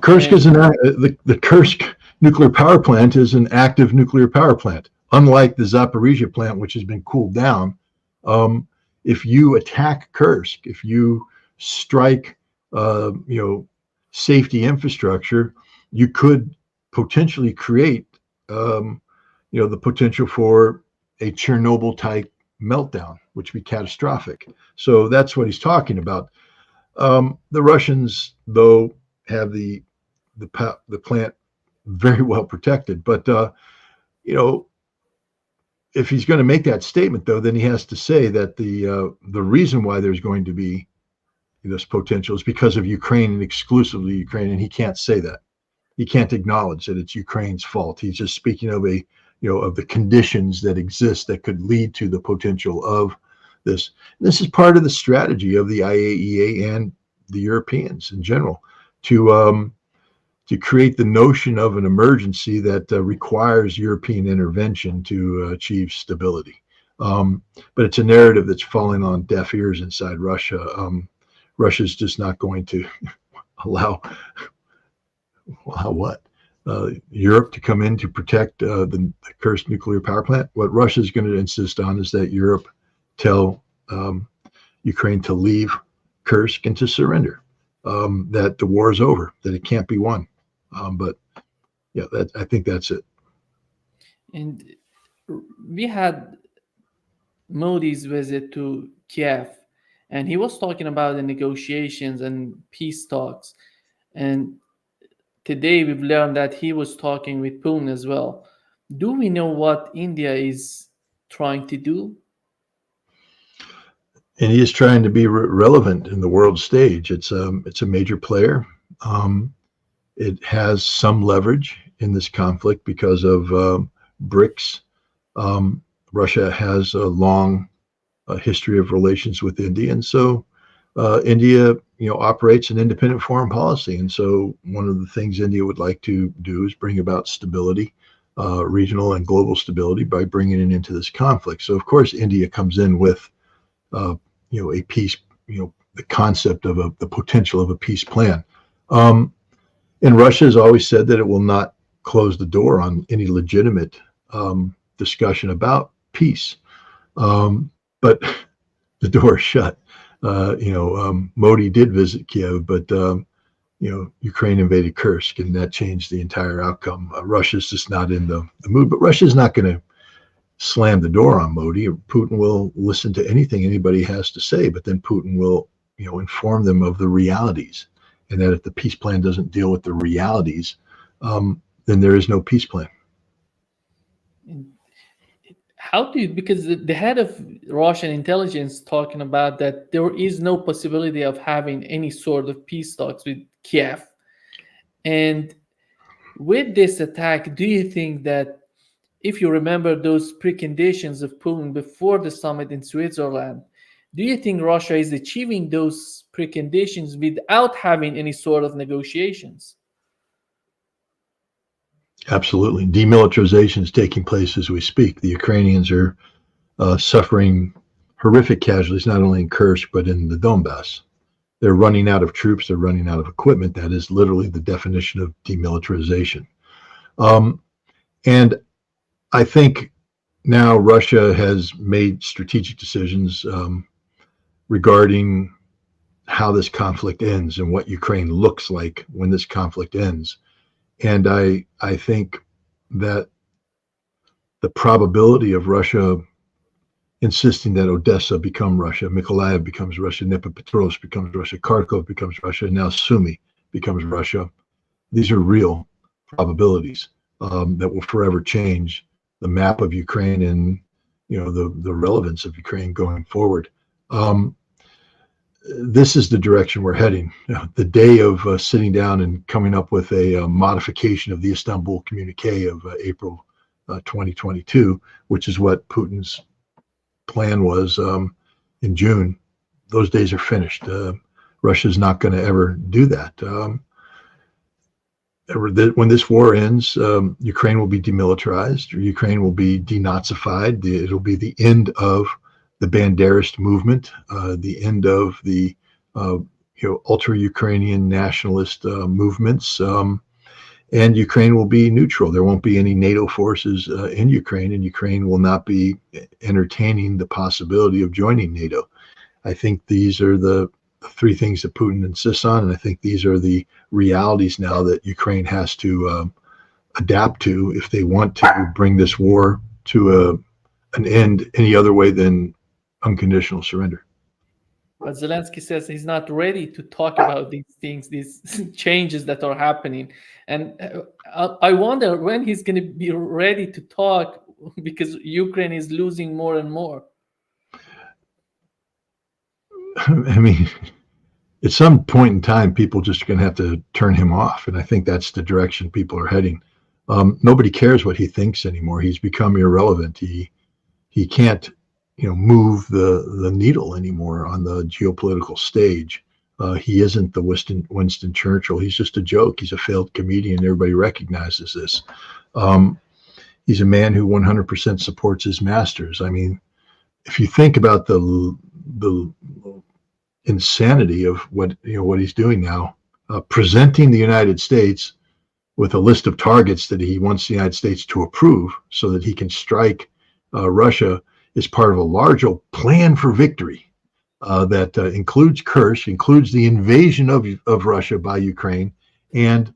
Kursk is the Kursk nuclear power plant is an active nuclear power plant, unlike the Zaporizhia plant, which has been cooled down. If you attack Kursk, if you strike, safety infrastructure, you could potentially create, the potential for a Chernobyl-type meltdown, which would be catastrophic. So that's what he's talking about. The Russians, though, have the plant very well protected. But you know, if he's going to make that statement, though, then he has to say that the reason why there's going to be this potential is because of Ukraine and exclusively Ukraine, and he can't say that. He can't acknowledge that it's Ukraine's fault. He's just speaking of of the conditions that exist that could lead to the potential of this. This is part of the strategy of the IAEA and the Europeans in general to create the notion of an emergency that requires European intervention to achieve stability. But it's a narrative that's falling on deaf ears inside Russia. Russia's just not going to allow what? Europe to come in to protect the cursed nuclear power plant. What Russia's going to insist on is that Europe tell Ukraine to leave Kursk and to surrender, that the war is over, that it can't be won. But yeah, I think that's it. And we had Modi's visit to Kiev, and he was talking about the negotiations and peace talks. And today we've learned that he was talking with Putin as well. Do we know what India is trying to do? And he is trying to be relevant in the world stage. It's a major player. It has some leverage in this conflict because of BRICS. Russia has a long history of relations with India, and so India, operates an independent foreign policy. And so one of the things India would like to do is bring about stability, regional and global stability, by bringing it into this conflict. So of course India comes in with a peace, the concept of the potential of a peace plan. And Russia has always said that it will not close the door on any legitimate discussion about peace. But the door is shut. Modi did visit Kiev, but Ukraine invaded Kursk, and that changed the entire outcome. Russia's just not in the mood, but Russia's not going to slam the door on Modi. Putin will listen to anything anybody has to say, but then Putin will, inform them of the realities, and that if the peace plan doesn't deal with the realities, then there is no peace plan. How do you, because the head of Russian intelligence talking about that there is no possibility of having any sort of peace talks with Kiev. And with this attack, do you think that, if you remember those preconditions of Putin before the summit in Switzerland, do you think Russia is achieving those preconditions without having any sort of negotiations? Absolutely. Demilitarization is taking place as we speak. The Ukrainians are suffering horrific casualties, not only in Kursk, but in the Donbass. They're running out of troops. They're running out of equipment. That is literally the definition of demilitarization. And I think now Russia has made strategic decisions regarding how this conflict ends and what Ukraine looks like when this conflict ends. And I think that the probability of Russia insisting that Odessa become Russia, Mykolaiv becomes Russia, Dnipropetrovsk becomes Russia, Kharkov becomes Russia, and now Sumy becomes Russia, these are real probabilities that will forever change the map of Ukraine and the relevance of Ukraine going forward. This is the direction we're heading. The day of sitting down and coming up with a modification of the Istanbul Communique of April 2022, which is what Putin's plan was in June, those days are finished. Russia's not going to ever do that. When this war ends, Ukraine will be demilitarized, or Ukraine will be denazified. It'll be the end of the Banderist movement, the end of the ultra-Ukrainian nationalist movements, and Ukraine will be neutral. There won't be any NATO forces in Ukraine, and Ukraine will not be entertaining the possibility of joining NATO. I think these are the three things that Putin insists on, and I think these are the realities now that Ukraine has to adapt to if they want to bring this war to an end any other way than unconditional surrender. But Zelensky says he's not ready to talk about these things, these changes that are happening. And I wonder when he's going to be ready to talk, because Ukraine is losing more and more. I mean, at some point in time, people just are going to have to turn him off. And I think that's the direction people are heading. Nobody cares what he thinks anymore. He's become irrelevant. He can't, move the needle anymore on the geopolitical stage. He isn't the Winston Churchill. He's just a joke. He's a failed comedian. Everybody recognizes this. He's a man who 100% supports his masters. I mean, if you think about the insanity of what he's doing now, presenting the United States with a list of targets that he wants the United States to approve so that he can strike Russia is part of a larger plan for victory that includes Kursk, includes the invasion of Russia by Ukraine, and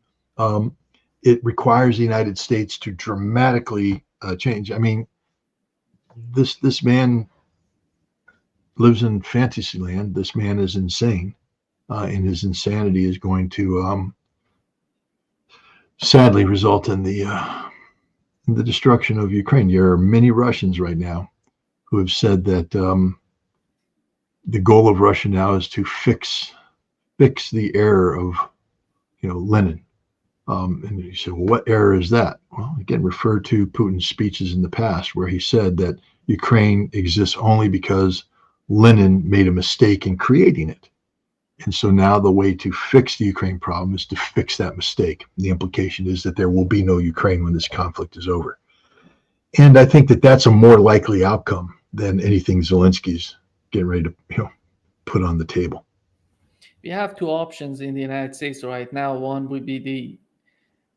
it requires the United States to dramatically change. I mean, this man lives in fantasy land. This man is insane, and his insanity is going to sadly result in the destruction of Ukraine. There are many Russians right now who have said that the goal of Russia now is to fix the error of Lenin. And you say, well, what error is that? Well, again, refer to Putin's speeches in the past where he said that Ukraine exists only because Lenin made a mistake in creating it. And so now the way to fix the Ukraine problem is to fix that mistake. The implication is that there will be no Ukraine when this conflict is over. And I think that that's a more likely outcome than anything Zelensky's getting ready to put on the table. We have two options in the United States right now. One would be the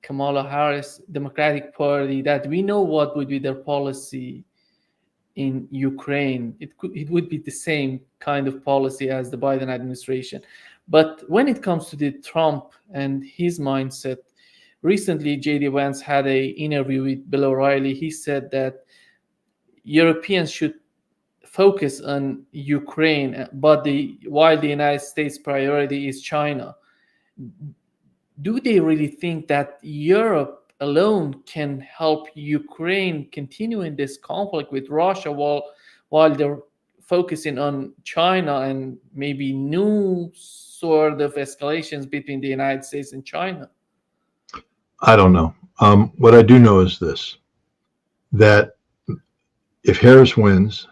Kamala Harris Democratic Party, that we know what would be their policy in Ukraine. It would be the same kind of policy as the Biden administration. But when it comes to the Trump and his mindset, recently J.D. Vance had an interview with Bill O'Reilly. He said that Europeans should focus on Ukraine, but while the United States priority is China. Do they really think that Europe alone can help Ukraine continue in this conflict with Russia while they're focusing on China and maybe new sort of escalations between the United States and China? I don't know. What I do know is this, that if Harris wins,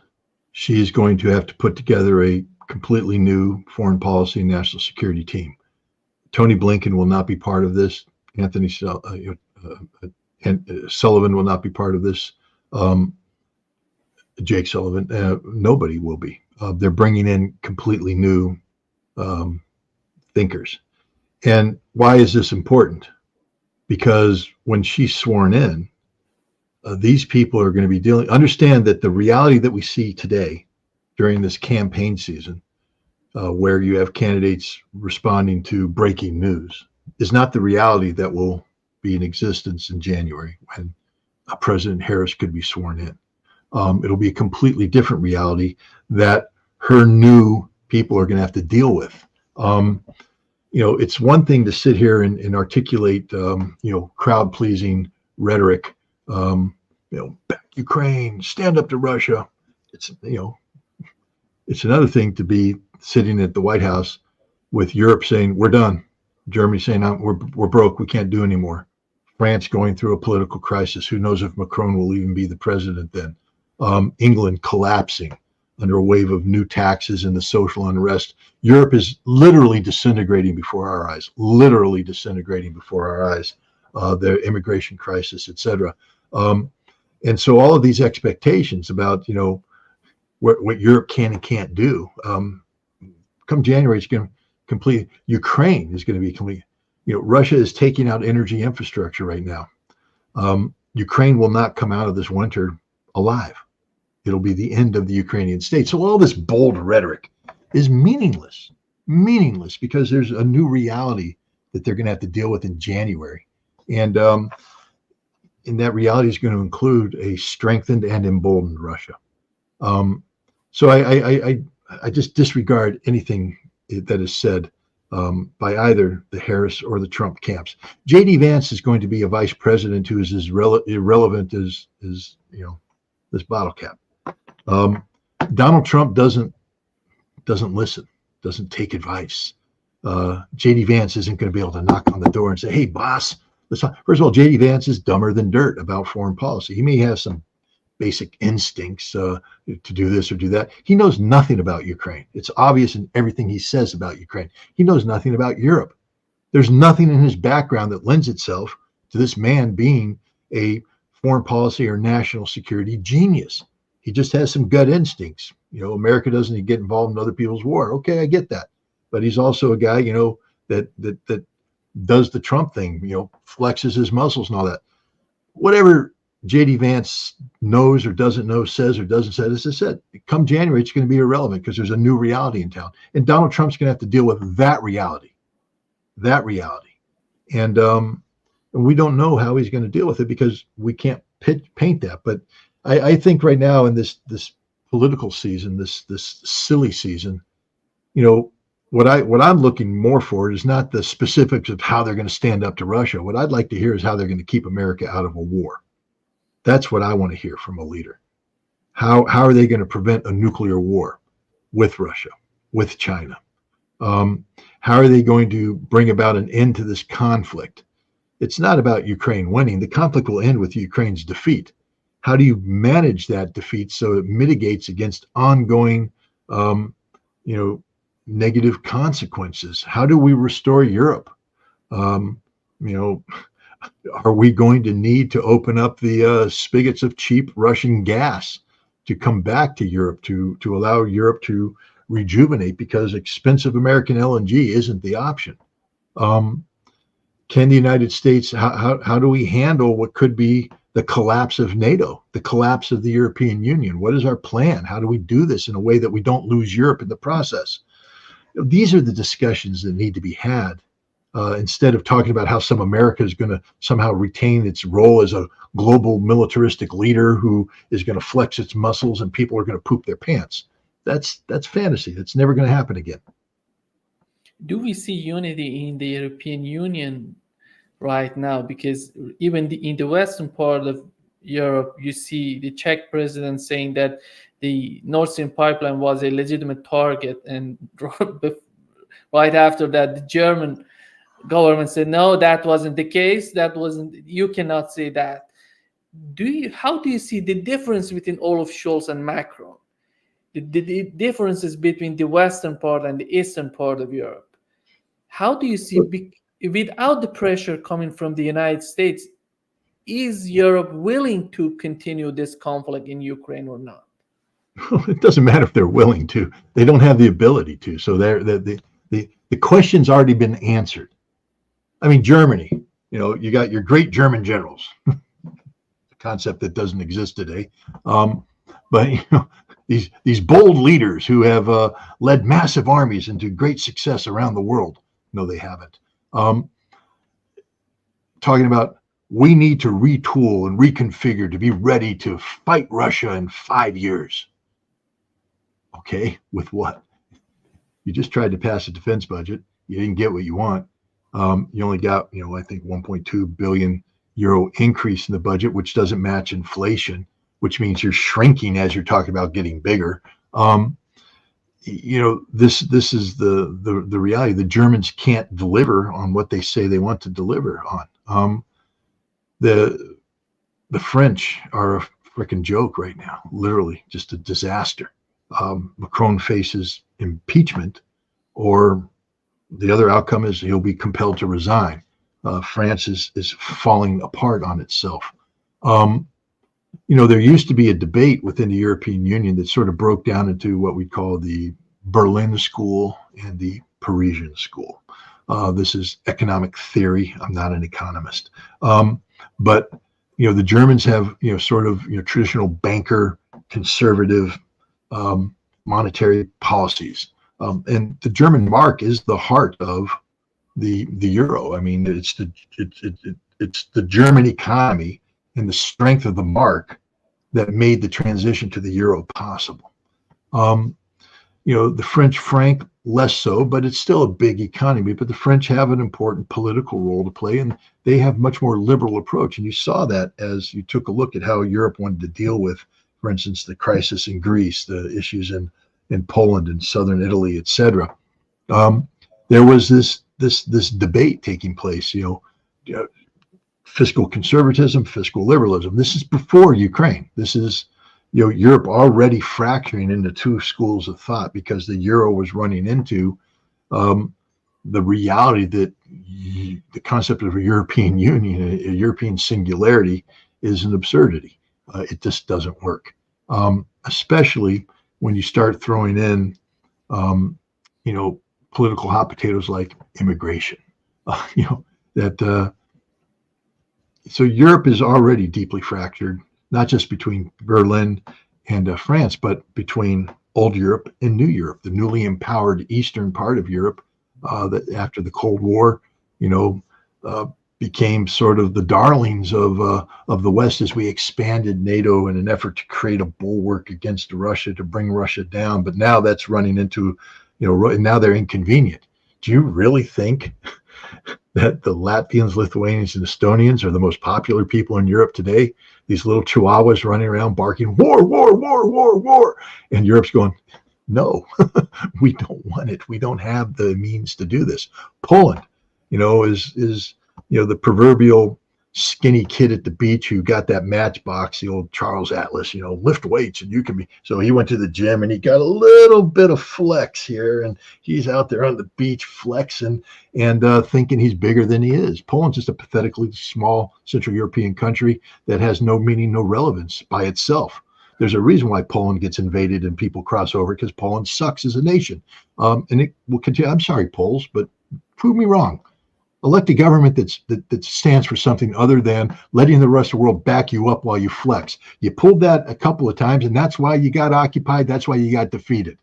she's going to have to put together a completely new foreign policy and national security team. Tony Blinken will not be part of this. Anthony Sullivan will not be part of this. Jake Sullivan, nobody will be. They're bringing in completely new thinkers. And why is this important? Because when she's sworn in, these people are going to be understand that the reality that we see today during this campaign season, where you have candidates responding to breaking news, is not the reality that will be in existence in January when President Harris could be sworn in. It'll be a completely different reality that her new people are going to have to deal with. It's one thing to sit here and articulate, crowd-pleasing rhetoric, back Ukraine, stand up to Russia. It's another thing to be sitting at the White House with Europe saying, we're done. Germany saying, we're broke, we can't do anymore. France going through a political crisis. Who knows if Macron will even be the president then? England collapsing under a wave of new taxes and the social unrest. Europe is literally disintegrating before our eyes, the immigration crisis, etc. And so all of these expectations about, what Europe can and can't do, come January, it's going to complete. Ukraine is going to be complete. Russia is taking out energy infrastructure right now. Ukraine will not come out of this winter alive. It'll be the end of the Ukrainian state. So all this bold rhetoric is meaningless because there's a new reality that they're going to have to deal with in January. And that reality is going to include a strengthened and emboldened Russia. So I I just disregard anything that is said by either the Harris or the Trump camps. J.D. Vance is going to be a vice president who is as irrelevant as this bottle cap. Donald Trump doesn't listen, doesn't take advice. J.D. Vance isn't going to be able to knock on the door and say, "Hey, boss." First of all, J.D. Vance is dumber than dirt about foreign policy. He may have some basic instincts to do this or do that. He knows nothing about Ukraine. It's obvious in everything he says about Ukraine. He knows nothing about Europe. There's nothing in his background that lends itself to this man being a foreign policy or national security genius. He just has some gut instincts. America doesn't get involved in other people's war. Okay, I get that. But he's also a guy, that does the Trump thing, flexes his muscles and all that. Whatever J.D. Vance knows or doesn't know, says or doesn't say, as I said, come January, it's going to be irrelevant because there's a new reality in town. And Donald Trump's going to have to deal with that reality. And we don't know how he's going to deal with it because we can't paint that. But I think right now in this political season, this silly season, what I'm looking more for is not the specifics of how they're going to stand up to Russia. What I'd like to hear is how they're going to keep America out of a war. That's what I want to hear from a leader. How are they going to prevent a nuclear war with Russia, with China? How are they going to bring about an end to this conflict? It's not about Ukraine winning. The conflict will end with Ukraine's defeat. How do you manage that defeat so it mitigates against ongoing, negative consequences? How do we restore Europe? Are we going to need to open up the spigots of cheap Russian gas to come back to Europe, to allow Europe to rejuvenate, because expensive American LNG isn't the option? Can the United States, how do we handle what could be the collapse of NATO, the collapse of the European Union? What is our plan? How do we do this in a way that we don't lose Europe in the process? These are the discussions that need to be had. Instead of talking about how some America is going to somehow retain its role as a global militaristic leader who is going to flex its muscles and people are going to poop their pants. That's fantasy. That's never going to happen again. Do we see unity in the European Union right now? Because even in the western part of Europe, you see the Czech president saying that the Nord Stream pipeline was a legitimate target, and right after that, the German government said, no, that wasn't the case. You cannot say that. How do you see the difference between Olaf Scholz and Macron? The differences between the western part and the eastern part of Europe? How do you see, without the pressure coming from the United States, is Europe willing to continue this conflict in Ukraine or not? It doesn't matter if they're willing to. They don't have the ability to. So the question's already been answered. I mean, Germany, you got your great German generals, a concept that doesn't exist today. But these bold leaders who have led massive armies into great success around the world. No, they haven't. Talking about, we need to retool and reconfigure to be ready to fight Russia in 5 years. Okay, with what? You just tried to pass a defense budget. You didn't get what you want. You only got, I think 1.2 billion euro increase in the budget, which doesn't match inflation, which means you're shrinking as you're talking about getting bigger. This is the reality. The Germans can't deliver on what they say they want to deliver on. The French are a freaking joke right now, literally just a disaster. Macron faces impeachment, or the other outcome is he'll be compelled to resign. France is falling apart on itself. There used to be a debate within the European Union that sort of broke down into what we call the Berlin School and the Parisian School. This is economic theory. I'm not an economist. But the Germans have, sort of, traditional banker, conservative monetary policies. And the German mark is the heart of the euro. I mean, it's the German economy and the strength of the mark that made the transition to the euro possible. The French franc less so, but it's still a big economy. But the French have an important political role to play, and they have much more liberal approach. And you saw that as you took a look at how Europe wanted to deal with, for instance, the crisis in Greece, the issues in Poland and southern Italy, etc. There was this debate taking place. Fiscal conservatism, fiscal liberalism. This is before Ukraine. This is Europe already fracturing into two schools of thought because the euro was running into the reality that the concept of a European Union, a European singularity, is an absurdity. It just doesn't work, especially when you start throwing in, political hot potatoes like immigration. So Europe is already deeply fractured, not just between Berlin and France, but between old Europe and new Europe, the newly empowered eastern part of Europe that after the Cold War, became sort of the darlings of the West as we expanded NATO in an effort to create a bulwark against Russia, to bring Russia down. But now that's running into, now they're inconvenient. Do you really think that the Latvians, Lithuanians, and Estonians are the most popular people in Europe today? These little chihuahuas running around barking, war, war, war, war, war. And Europe's going, no, we don't want it. We don't have the means to do this. Poland, is the proverbial skinny kid at the beach who got that matchbox, the old Charles Atlas, lift weights and you can be. So he went to the gym and he got a little bit of flex here, and he's out there on the beach flexing and thinking he's bigger than he is. Poland's just a pathetically small Central European country that has no meaning, no relevance by itself. There's a reason why Poland gets invaded and people cross over, because Poland sucks as a nation. And it will continue. I'm sorry, Poles, but prove me wrong. Elect a government that stands for something other than letting the rest of the world back you up while you flex. You pulled that a couple of times, and that's why you got occupied. That's why you got defeated.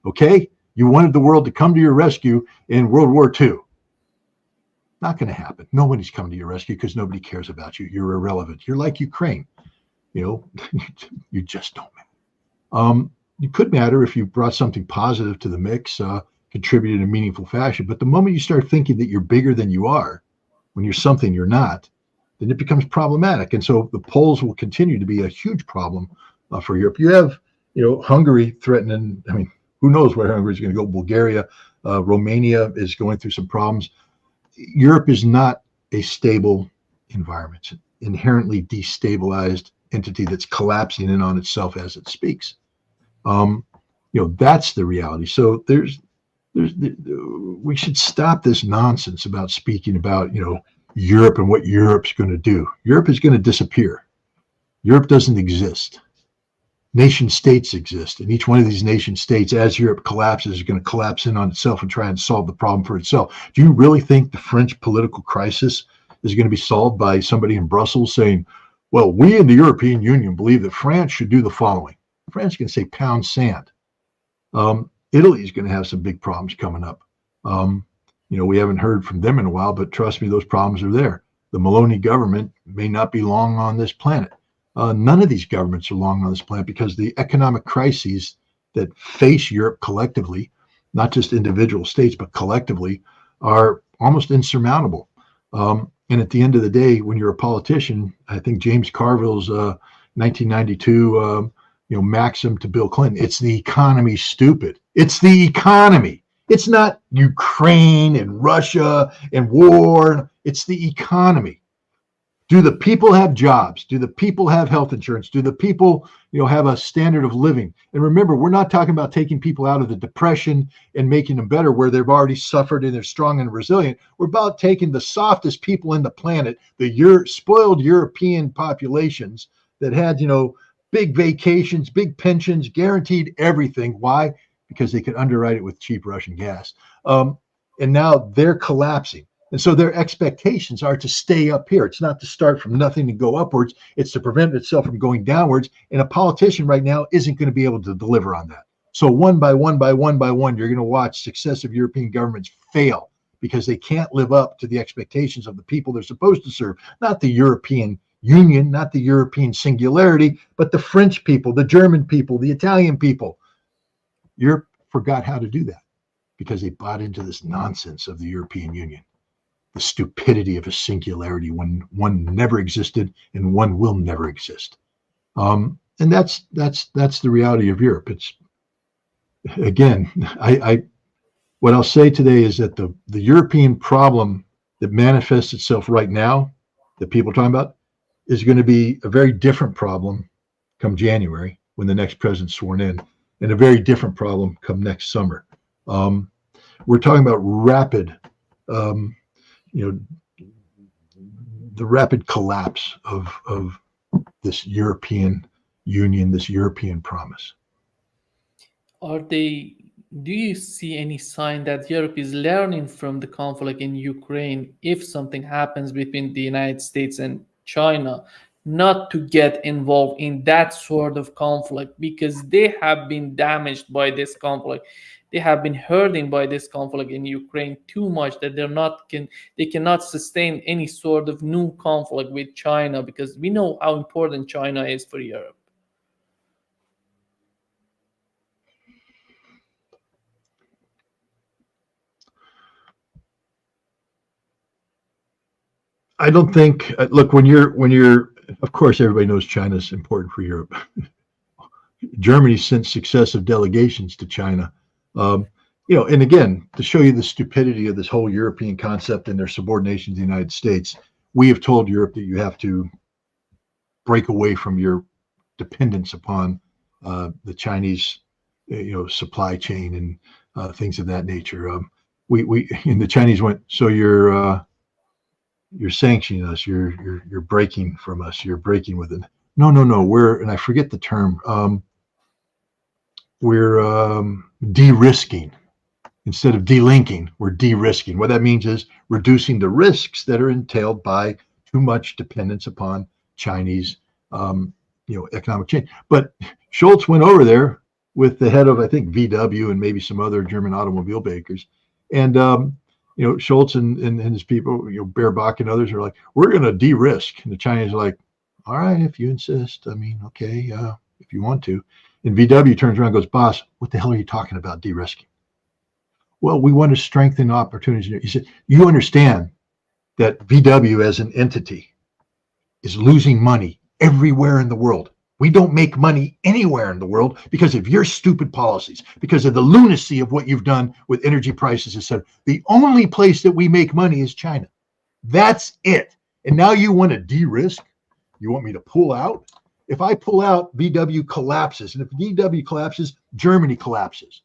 Okay? You wanted the world to come to your rescue in World War II. Not going to happen. Nobody's coming to your rescue because nobody cares about you. You're irrelevant. You're like Ukraine. You just don't matter. You could matter if you brought something positive to the mix, contributed in a meaningful fashion. But the moment you start thinking that you're bigger than you are, when you're something you're not, then it becomes problematic. And so the Poles will continue to be a huge problem for Europe. You have, Hungary threatening. I mean, who knows where Hungary is going to go? Bulgaria, Romania is going through some problems. Europe is not a stable environment. It's an inherently destabilized entity that's collapsing in on itself as it speaks. That's the reality. So we should stop this nonsense about speaking about, Europe and what Europe's going to do. Europe is going to disappear. Europe doesn't exist. Nation states exist. And each one of these nation states, as Europe collapses, is going to collapse in on itself and try and solve the problem for itself. Do you really think the French political crisis is going to be solved by somebody in Brussels saying, well, we in the European Union believe that France should do the following? France is going to say pound sand. Italy is going to have some big problems coming up. We haven't heard from them in a while, but trust me, those problems are there. The Meloni government may not be long on this planet. None of these governments are long on this planet because the economic crises that face Europe collectively, not just individual states, but collectively, are almost insurmountable. And at the end of the day, when you're a politician, I think James Carville's 1992 maxim to Bill Clinton, it's the economy, stupid. It's the economy. It's not Ukraine and Russia and war. It's the economy. Do the people have jobs? Do the people have health insurance? Do the people, have a standard of living? And remember, we're not talking about taking people out of the depression and making them better where they've already suffered and they're strong and resilient. We're about taking the softest people in the planet, the spoiled European populations that had, big vacations, big pensions, guaranteed everything. Why? Because they could underwrite it with cheap Russian gas. And now they're collapsing. And so their expectations are to stay up here. It's not to start from nothing and go upwards. It's to prevent itself from going downwards. And a politician right now isn't going to be able to deliver on that. So one by one, you're going to watch successive European governments fail because they can't live up to the expectations of the people they're supposed to serve. Not the European Union, not the European singularity, but the French people, the German people, the Italian people. Europe forgot how to do that because they bought into this nonsense of the European Union, the stupidity of a singularity when one never existed and one will never exist. And that's the reality of Europe. It's, again, what I'll say today is that the European problem that manifests itself right now, that people are talking about, is going to be a very different problem come January when the next president's sworn in, and a very different problem come next summer. We're talking about rapid, the rapid collapse of this European Union, this European promise. Do you see any sign that Europe is learning from the conflict in Ukraine if something happens between the United States and China, not to get involved in that sort of conflict, because they have been damaged by this conflict? They have been hurting by this conflict in Ukraine too much that they cannot sustain any sort of new conflict with China, because we know how important China is for Europe. I don't think, look, when you're, of course, everybody knows China's important for Europe. Germany sent successive delegations to China. And again, to show you the stupidity of this whole European concept and their subordination to the United States, we have told Europe that you have to break away from your dependence upon the Chinese, supply chain and things of that nature. And the Chinese went, so you're sanctioning us. You're breaking from us. You're breaking with it. No. And I forget the term. We're de-risking instead of delinking. We're de-risking. What that means is reducing the risks that are entailed by too much dependence upon Chinese, economic change. But Scholz went over there with the head of, I think, VW and maybe some other German automobile makers, and Scholz and his people, Baerbock and others are like, we're going to de-risk. And the Chinese are like, all right, if you insist. I mean, okay, if you want to. And VW turns around and goes, boss, what the hell are you talking about de-risking? Well, we want to strengthen opportunities. He said, you understand that VW as an entity is losing money everywhere in the world. We don't make money anywhere in the world because of your stupid policies, because of the lunacy of what you've done with energy prices, etc. The only place that we make money is China. That's it. And now you want to de-risk? You want me to pull out? If I pull out, VW collapses. And if VW collapses, Germany collapses.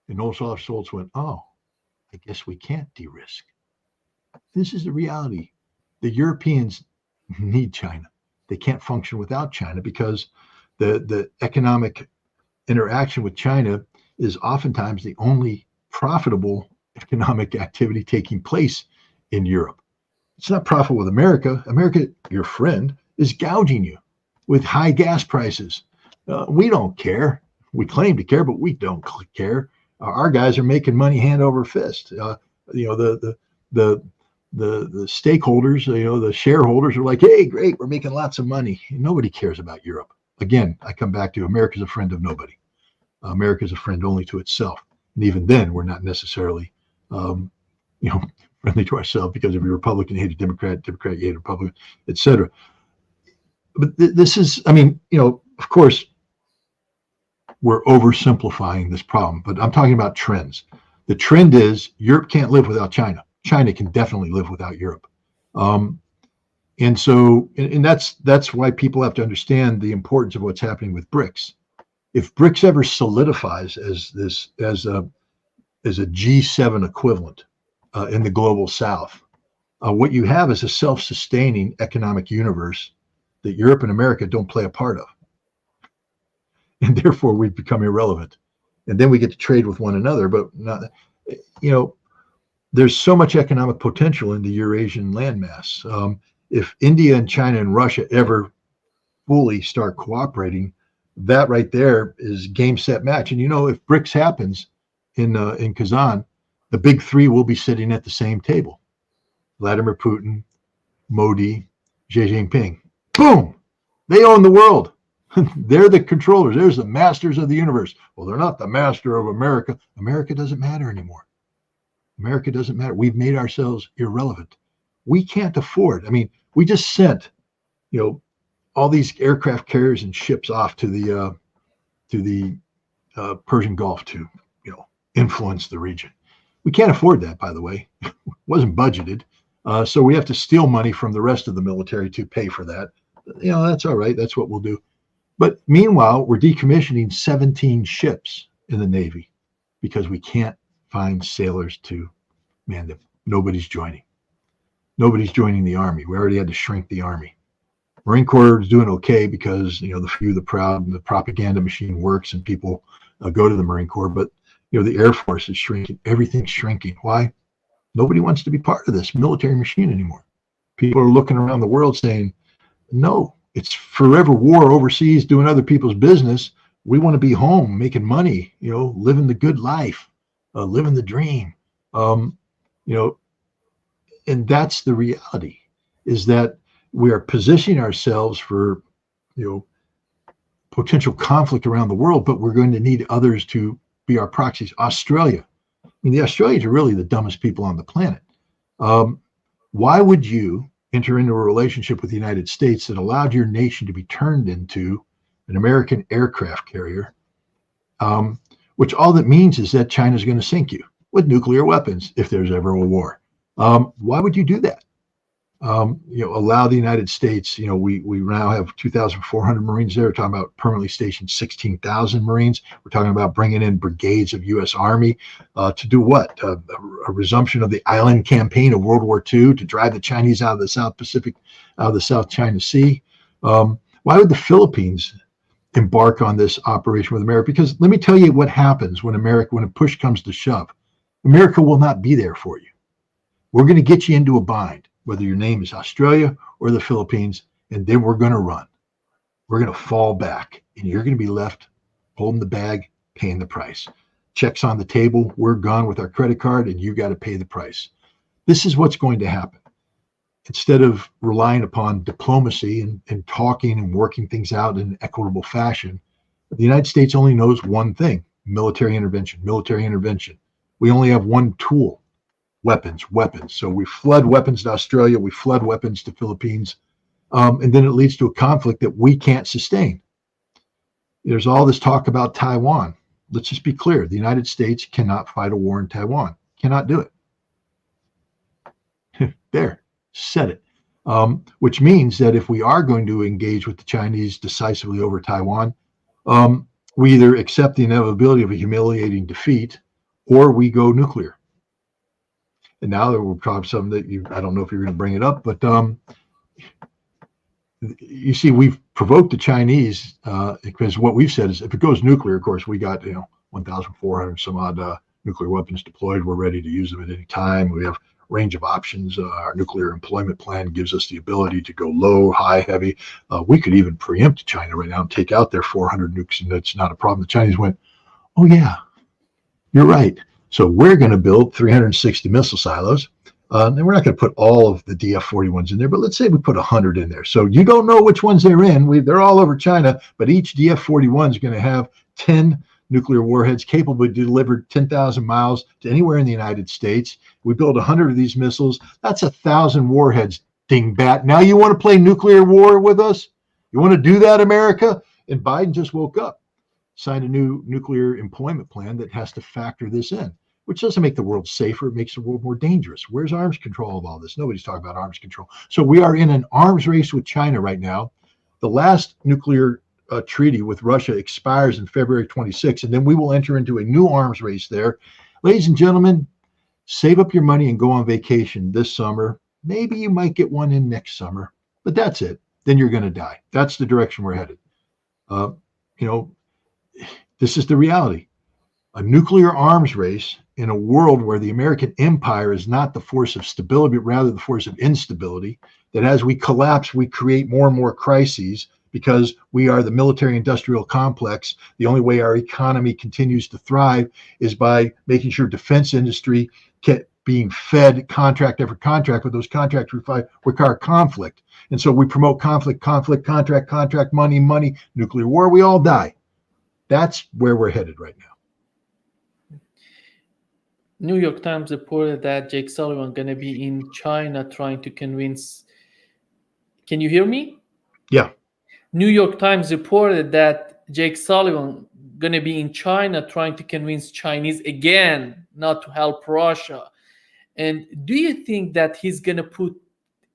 And Olaf Scholz went, oh, I guess we can't de-risk. This is the reality. The Europeans need China. They can't function without China because the economic interaction with China is oftentimes the only profitable economic activity taking place in Europe. It's not profitable with America. America, your friend, is gouging you with high gas prices. We don't care. We claim to care, but we don't care. Our guys are making money hand over fist. The stakeholders, the shareholders are like, hey, great, we're making lots of money. Nobody cares about Europe. Again, I come back to America's a friend of nobody. America's a friend only to itself. And even then, we're not necessarily, friendly to ourselves, because if you're Republican, you hate a Democrat, Democrat, you hate a Republican, etc. But this is, of course, we're oversimplifying this problem, but I'm talking about trends. The trend is Europe can't live without China. China can definitely live without Europe. And that's why people have to understand the importance of what's happening with BRICS. If BRICS ever solidifies as a G7 equivalent in the global South, what you have is a self-sustaining economic universe that Europe and America don't play a part of. And therefore we've become irrelevant. And then we get to trade with one another, but not, there's so much economic potential in the Eurasian landmass. If India and China and Russia ever fully start cooperating, that right there is game, set, match. And if BRICS happens in Kazan, the big three will be sitting at the same table. Vladimir Putin, Modi, Xi Jinping. Boom! They own the world. They're the controllers. There's the masters of the universe. Well, they're not the master of America. America doesn't matter anymore. America doesn't matter. We've made ourselves irrelevant. We can't afford. I mean, we just sent, all these aircraft carriers and ships off to the Persian Gulf to, influence the region. We can't afford that, by the way. It wasn't budgeted. So we have to steal money from the rest of the military to pay for that. That's all right. That's what we'll do. But meanwhile, we're decommissioning 17 ships in the Navy because we can't find sailors to man them. Nobody's joining. Nobody's joining the Army. We already had to shrink the Army. Marine Corps is doing okay because, the few, the proud, and the propaganda machine works and people go to the Marine Corps. But, the Air Force is shrinking. Everything's shrinking. Why? Nobody wants to be part of this military machine anymore. People are looking around the world saying, no, it's forever war overseas doing other people's business. We want to be home making money, living the good life, living the dream. And that's the reality, is that we are positioning ourselves for, potential conflict around the world, but we're going to need others to be our proxies. Australia. I mean, the Australians are really the dumbest people on the planet. Why would you enter into a relationship with the United States that allowed your nation to be turned into an American aircraft carrier, which all that means is that China's going to sink you with nuclear weapons if there's ever a war? Why would you do that? Allow the United States, we now have 2,400 Marines there. We're talking about permanently stationed 16,000 Marines. We're talking about bringing in brigades of U.S. Army to do what? A resumption of the island campaign of World War II to drive the Chinese out of the South Pacific, out of the South China Sea. Why would the Philippines embark on this operation with America? Because let me tell you what happens when a push comes to shove. America will not be there for you. We're going to get you into a bind, whether your name is Australia or the Philippines, and then we're going to run. We're going to fall back, and you're going to be left holding the bag, paying the price. Checks on the table, we're gone with our credit card, and you got to pay the price. This is what's going to happen. Instead of relying upon diplomacy and talking and working things out in an equitable fashion, the United States only knows one thing: military intervention, military intervention. We only have one tool: weapons. So we flood weapons to Australia, we flood weapons to Philippines, and then it leads to a conflict that we can't sustain. There's all this talk about Taiwan. Let's just be clear. The United States cannot fight a war in Taiwan. Cannot do it. There, said it. Which means that if we are going to engage with the Chinese decisively over Taiwan, we either accept the inevitability of a humiliating defeat or we go nuclear. And now there will probably some that I don't know if you're going to bring it up, but you see, we've provoked the Chinese because what we've said is if it goes nuclear, of course, we got 1,400 some odd nuclear weapons deployed. We're ready to use them at any time. We have a range of options. Our nuclear employment plan gives us the ability to go low, high, heavy. We could even preempt China right now and take out their 400 nukes, and that's not a problem. The Chinese went, oh yeah, you're right. So we're going to build 360 missile silos. And we're not going to put all of the DF-41s in there, but let's say we put 100 in there. So you don't know which ones they're in. They're all over China, but each DF-41 is going to have 10 nuclear warheads capable of delivering 10,000 miles to anywhere in the United States. We build 100 of these missiles. That's 1,000 warheads, dingbat. Now you want to play nuclear war with us? You want to do that, America? And Biden just woke up, signed a new nuclear employment plan that has to factor this in, which doesn't make the world safer. It makes the world more dangerous. Where's arms control of all this? Nobody's talking about arms control. So we are in an arms race with China right now. The last nuclear treaty with Russia expires in February 26, and then we will enter into a new arms race there. Ladies and gentlemen, save up your money and go on vacation this summer. Maybe you might get one in next summer, but that's it. Then you're going to die. That's the direction we're headed. This is the reality. A nuclear arms race in a world where the American empire is not the force of stability, but rather the force of instability, that as we collapse, we create more and more crises because we are the military industrial complex. The only way our economy continues to thrive is by making sure defense industry being fed contract after contract, but those contracts require conflict. And so we promote conflict, contract, money, nuclear war, we all die. That's where we're headed right now. New York Times reported that Jake Sullivan going to be in China trying to convince. Can you hear me? Yeah. New York Times reported that Jake Sullivan going to be in China trying to convince Chinese again not to help Russia. And do you think that he's going to put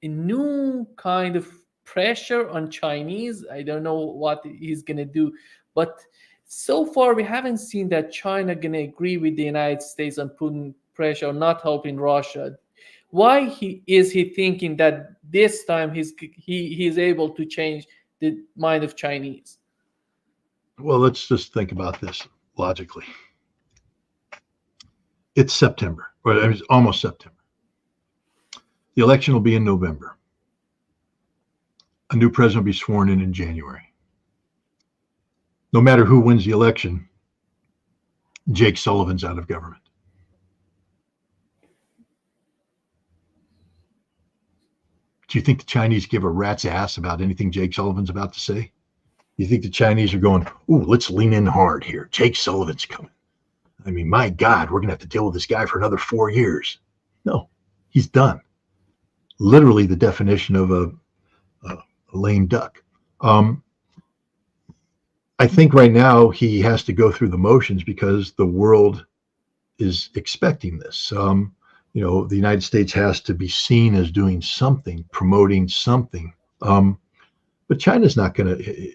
a new kind of pressure on Chinese? I don't know what he's going to do, but so far we haven't seen that China going to agree with the United States on putting pressure on not helping Russia. Why is he thinking that this time he's able to change the mind of Chinese? Well, let's just think about this logically. It's September, or it's almost September. The election will be in November. A new president will be sworn in January. No matter who wins the election, Jake Sullivan's out of government. Do you think the Chinese give a rat's ass about anything Jake Sullivan's about to say? You think the Chinese are going, ooh, let's lean in hard here. Jake Sullivan's coming. I mean, my God, we're going to have to deal with this guy for another 4 years. No, he's done. Literally the definition of a lame duck. I think right now he has to go through the motions because the world is expecting this. The United States has to be seen as doing something, promoting something. But China's not going to,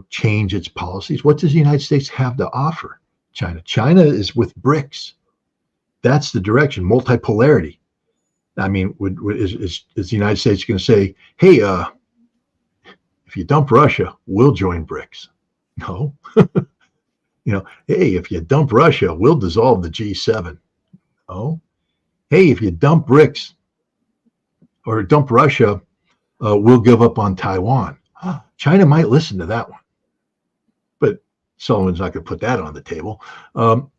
change its policies. What does the United States have to offer China? China is with BRICS. That's the direction, multipolarity. I mean, is the United States going to say, hey, if you dump Russia, we'll join BRICS? No. Hey, if you dump Russia, we'll dissolve the G7. No. Hey, if you dump BRICS or dump Russia, we'll give up on Taiwan. China might listen to that one. But Sullivan's not going to put that on the table.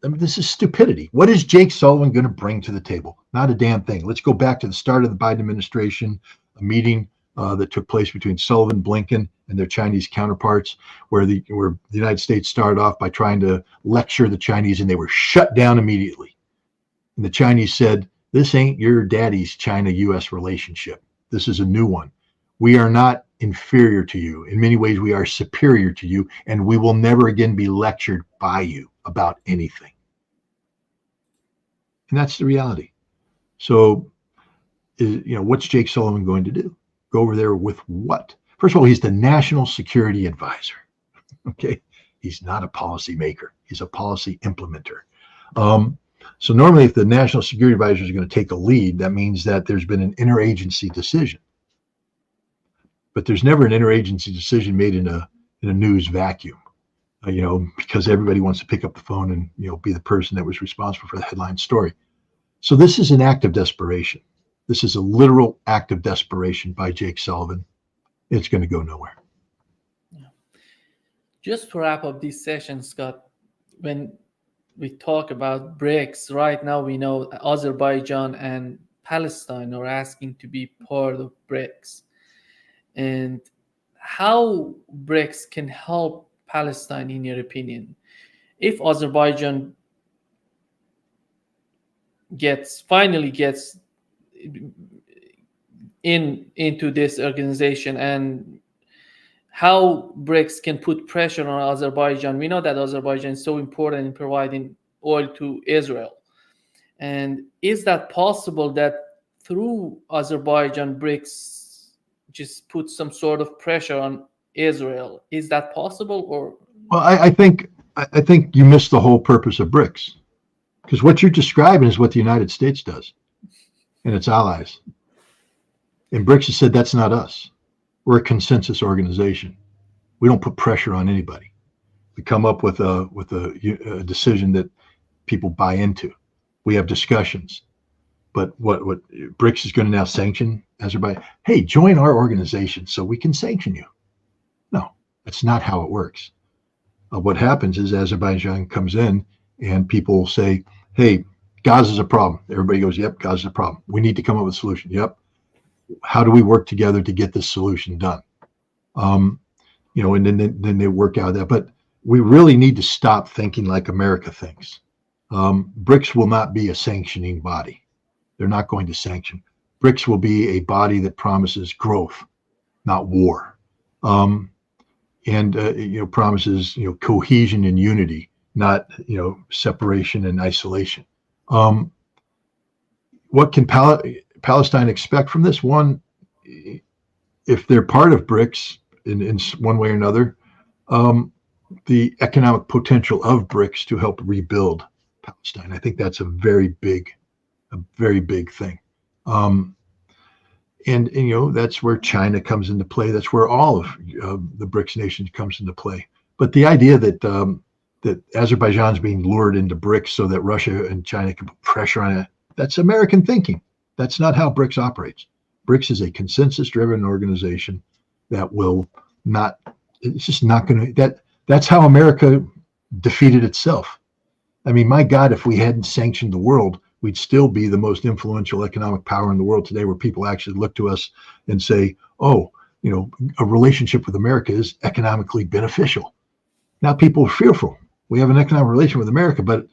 This is stupidity. What is Jake Sullivan going to bring to the table? Not a damn thing. Let's go back to the start of the Biden administration, a meeting that took place between Sullivan, Blinken, and their Chinese counterparts, where the United States started off by trying to lecture the Chinese, and they were shut down immediately. And the Chinese said, this ain't your daddy's China-U.S. relationship. This is a new one. We are not inferior to you. In many ways, we are superior to you, and we will never again be lectured by you about anything. And that's the reality. So, what's Jake Sullivan going to do? Go over there with what? First of all, he's the national security advisor. Okay. He's not a policy maker. He's a policy implementer. So normally if the national security advisor is going to take a lead, that means that there's been an interagency decision. But there's never an interagency decision made in a news vacuum, because everybody wants to pick up the phone and, be the person that was responsible for the headline story. So this is an act of desperation. This is a literal act of desperation by Jake Sullivan. It's going to go nowhere. Yeah. Just to wrap up this session, Scott, when we talk about BRICS, right now we know Azerbaijan and Palestine are asking to be part of BRICS. And how BRICS can help Palestine, in your opinion? If Azerbaijan finally gets into this organization, and how BRICS can put pressure on Azerbaijan. We know that Azerbaijan is so important in providing oil to Israel. And is that possible that through Azerbaijan, BRICS just put some sort of pressure on Israel? Is that possible? Or well, I think you missed the whole purpose of BRICS, because what you're describing is what the United States does and its allies. And BRICS has said that's not us. We're a consensus organization. We don't put pressure on anybody. We come up with a decision that people buy into. We have discussions. But what BRICS is going to now sanction Azerbaijan? Hey, join our organization so we can sanction you. No, that's not how it works. What happens is Azerbaijan comes in and people say, hey, Gaza's a problem. Everybody goes, yep, Gaza's a problem. We need to come up with a solution. Yep. How do we work together to get this solution done? And then they work out that. But we really need to stop thinking like America thinks. BRICS will not be a sanctioning body. They're not going to sanction. BRICS will be a body that promises growth, not war, and promises cohesion and unity, not separation and isolation. What can Palestine expect from this? One, if they're part of BRICS in one way or another, the economic potential of BRICS to help rebuild Palestine. I think that's a very big thing. And that's where China comes into play. That's where all of the BRICS nations comes into play. But the idea that that Azerbaijan's being lured into BRICS so that Russia and China can put pressure on it, that's American thinking. That's not how BRICS operates. BRICS is a consensus-driven organization that will not. It's just not going to. That's how America defeated itself. I mean, my God, if we hadn't sanctioned the world, we'd still be the most influential economic power in the world today, where people actually look to us and say, oh, a relationship with America is economically beneficial. Now people are fearful. We have an economic relation with America, but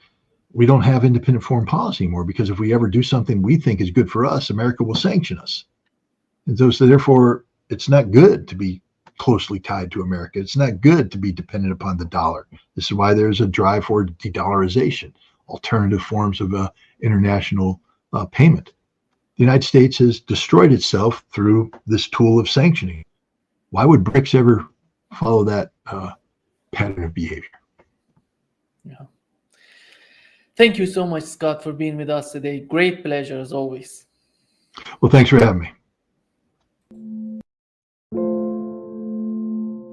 we don't have independent foreign policy anymore, because if we ever do something we think is good for us, America will sanction us. And so therefore, it's not good to be closely tied to America. It's not good to be dependent upon the dollar. This is why there's a drive for de-dollarization, alternative forms of international payment. The United States has destroyed itself through this tool of sanctioning. Why would BRICS ever follow that pattern of behavior? Yeah. Thank you so much, Scott, for being with us today. Great pleasure as always. Well, thanks for having me.